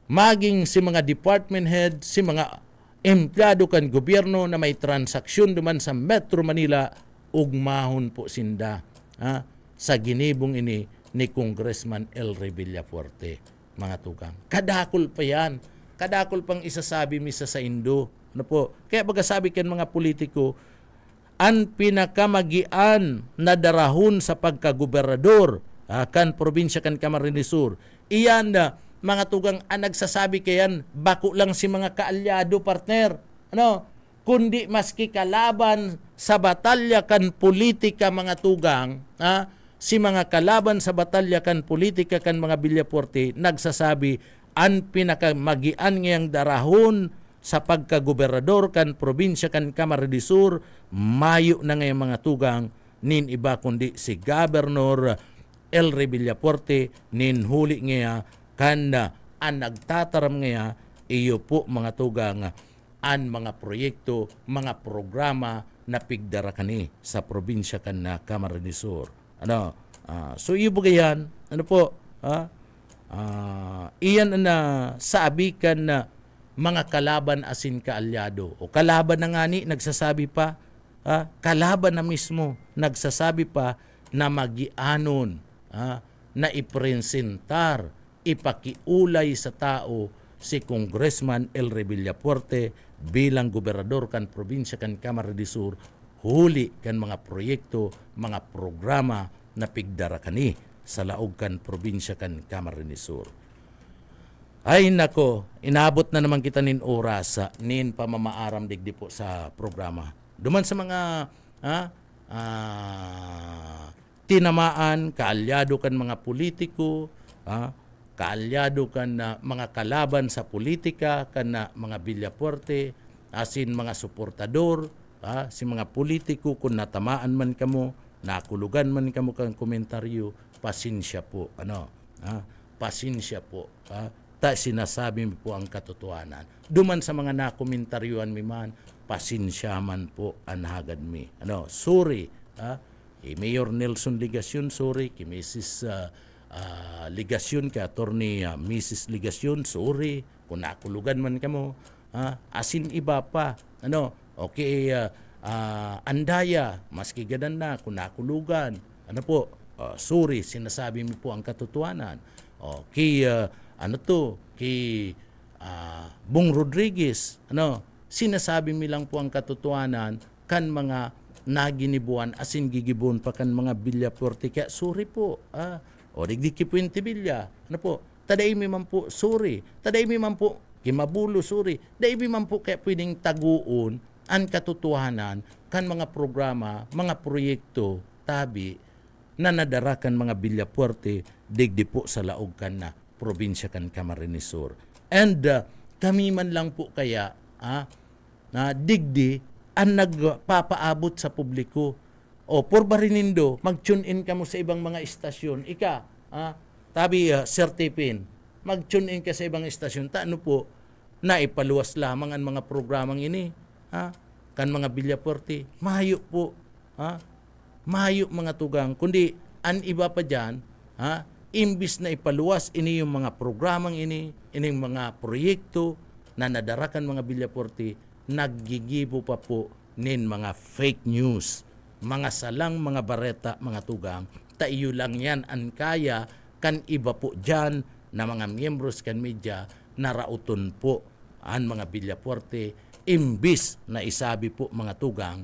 maging si mga department head, si mga empleyado kan gobyerno na may transaksyon duman sa Metro Manila, ugmahon po sinda sa ginibong ini ni Congressman Elre Villaporte, mga tugang. Kadakol pa yan. Kadakol pang isasabi misa sa Indo. Kaya pagkasabi kan mga politiko, ang pinakamagian na darahon sa pagkagobernador kan probinsya kan Camarines Sur, iyan na mga tugang nagsasabi kayan, bako lang si mga kaalyado, partner. Kundi maski kalaban sa batalya kan politika, mga tugang, si mga kalaban sa batalya kan politika kan mga Villaporte, nagsasabi, ang pinakamagian ngayang darahon sa pagkagobernador kan probinsya kan Camarines Sur, mayo na ngayang mga tugang, nin iba kundi si Governor Elre Villaporte, nin huli ngaya kan ang nagtataram ngaya, iyo po mga tugang, ang mga proyekto, mga programa na pigdara kani sa probinsya kan na Camarines Sur. So iyo po gayan, iyan na sabi kan na mga kalaban asin kaalyado, o kalaban na nga ni, nagsasabi pa, kalaban na mismo, nagsasabi pa na magianon, na ipresentar, ipakiulay sa tao si Congressman Elre Villaporte bilang gobernador kan probinsya kan Camarines Sur, huli kan mga proyekto, mga programa na pigdara kani sa laog kan probinsya kan Camarines Sur. Ay nako, inabot na naman kita nin oras nin pamamaaram digdi po sa programa. Duman sa mga tinamaan, kaalyado kan mga politiko, kaalyado kan mga kalaban sa politika, kan mga Villaporte, asin mga suportador, si mga politiko kung natamaan man kamo, nakulugan man kamo kang komentaryo, pasensya po. Pasensya po. Ta sinasabi mo po ang katotohanan. Duman sa mga nakomentaryuan mi man, pasensya man po ang hagad mi. Sorry. Kay Mayor Nelson Ligacion, sorry. Kay Mrs. Ligacion, kay Attorney Mrs. Ligacion, sorry. Kung nakulugan man kamo, asin iba pa. Okay, Andaya, maski ganan na, kung nakulugan. Sorry, sinasabi mo po ang katotohanan. Okay, kay Bong Rodriguez, sinasabi mi lang po ang katotohanan kan mga naginibuan asin gigibon pa kan mga Villafuerte, kaya sorry po. O digdiki po yung tibilya. Taday mi man po, sorry. Taday mi man po, kimabulo, sorry. Taday mi man po kaya pwedeng taguon ang katotohanan kan mga programa, mga proyekto, tabi, na nadarakan mga Villafuerte, digdi po sa laog kan na probinsya kan Camarines Sur. And kami man lang po kaya na digdi ang nagpapaabot sa publiko. Por barinindo, mag-tune in ka mo sa ibang mga istasyon. Sir Tipin, mag-tune in ka sa ibang istasyon. Po, naipaluwas lamang ang mga programang ini. Kan mga Villafuerte, mahayo po. Mahayo mga tugang. Kundi, ang iba pa dyan, imbis na ipaluwas ini yung mga programang ini mga proyekto na nadarakan mga Villafuerte, naggigibo pa po nin mga fake news, mga salang mga bareta, mga tugang. Taiyo lang yan ang kaya kan iba po dyan na mga miyembros kan media na rauton po ang mga Villafuerte, imbis na isabi po mga tugang,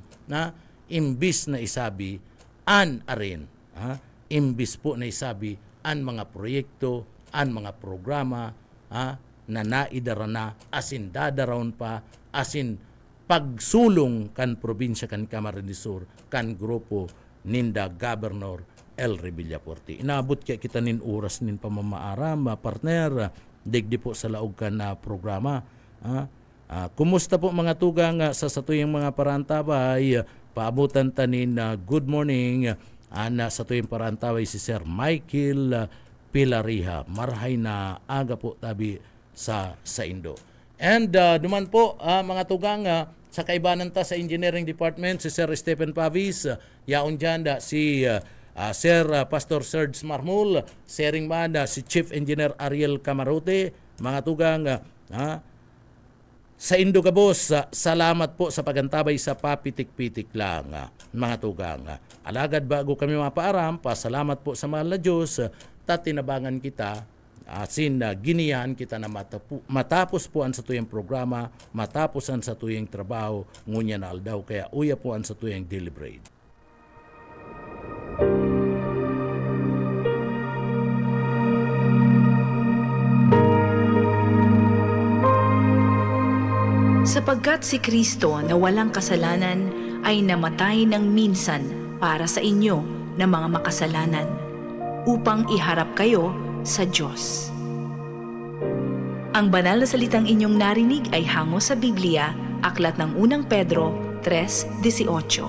imbis na isabi an arin, imbis po na isabi an mga proyekto, an mga programa, na naidara na, asin dadaraon pa, asin pagsulong kan probinsya kan Camarines Sur, kan grupo ninda Governor Elry Villafuerte. Inaabot kaya kita nin oras nin pamamaaram, partner, digdi po sa laog kan na programa. Kumusta po mga tugang sa satuyang mga parantabay? Paabutan tanin good morning. Sa tuyang parantabay si Sir Michael Pilariha. Marhay na aga po tabi sa Indo. And duman po mga tugang sa kaibanan ta sa Engineering Department si Sir Stephen Pavis, yaon dyan si Sir Pastor Serge Marmol, sharing man si Chief Engineer Ariel Camarote. Mga tugang sa Indo Kabos, salamat po sa pagantabay sa papitik-pitik lang, mga tugang. Alagad bago kami mapaaram, pasalamat po sa mahal na Diyos, tatinabangan kita, giniyan kita na matapos po ang sa tuyang programa, matapos ang sa tuyang trabaho, ngunya na aldaw, kaya uya po ang sa tuyang deliberate. Sapagkat si Kristo na walang kasalanan ay namatay ng minsan para sa inyo na mga makasalanan, upang iharap kayo sa Diyos. Ang banal na salitang inyong narinig ay hango sa Biblia, aklat ng unang Pedro 3:18.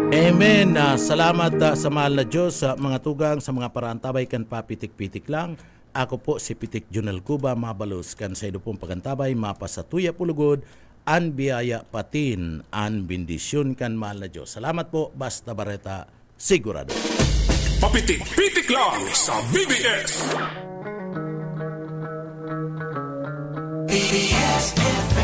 Amen. Salamat sa mahal na Diyos, mga tugang, sa mga parantabay kan papitik-pitik lang. Ako po si Pitik Junel Cuba, mabalos kan sa pong pagantabay, mapasatuya pulugod, an biyaya patin, an bendisyon kan mahal na Diyos. Salamat po, Basta Bareta, sigurado. Papitik-pitik lang sa BBS. BBS FM.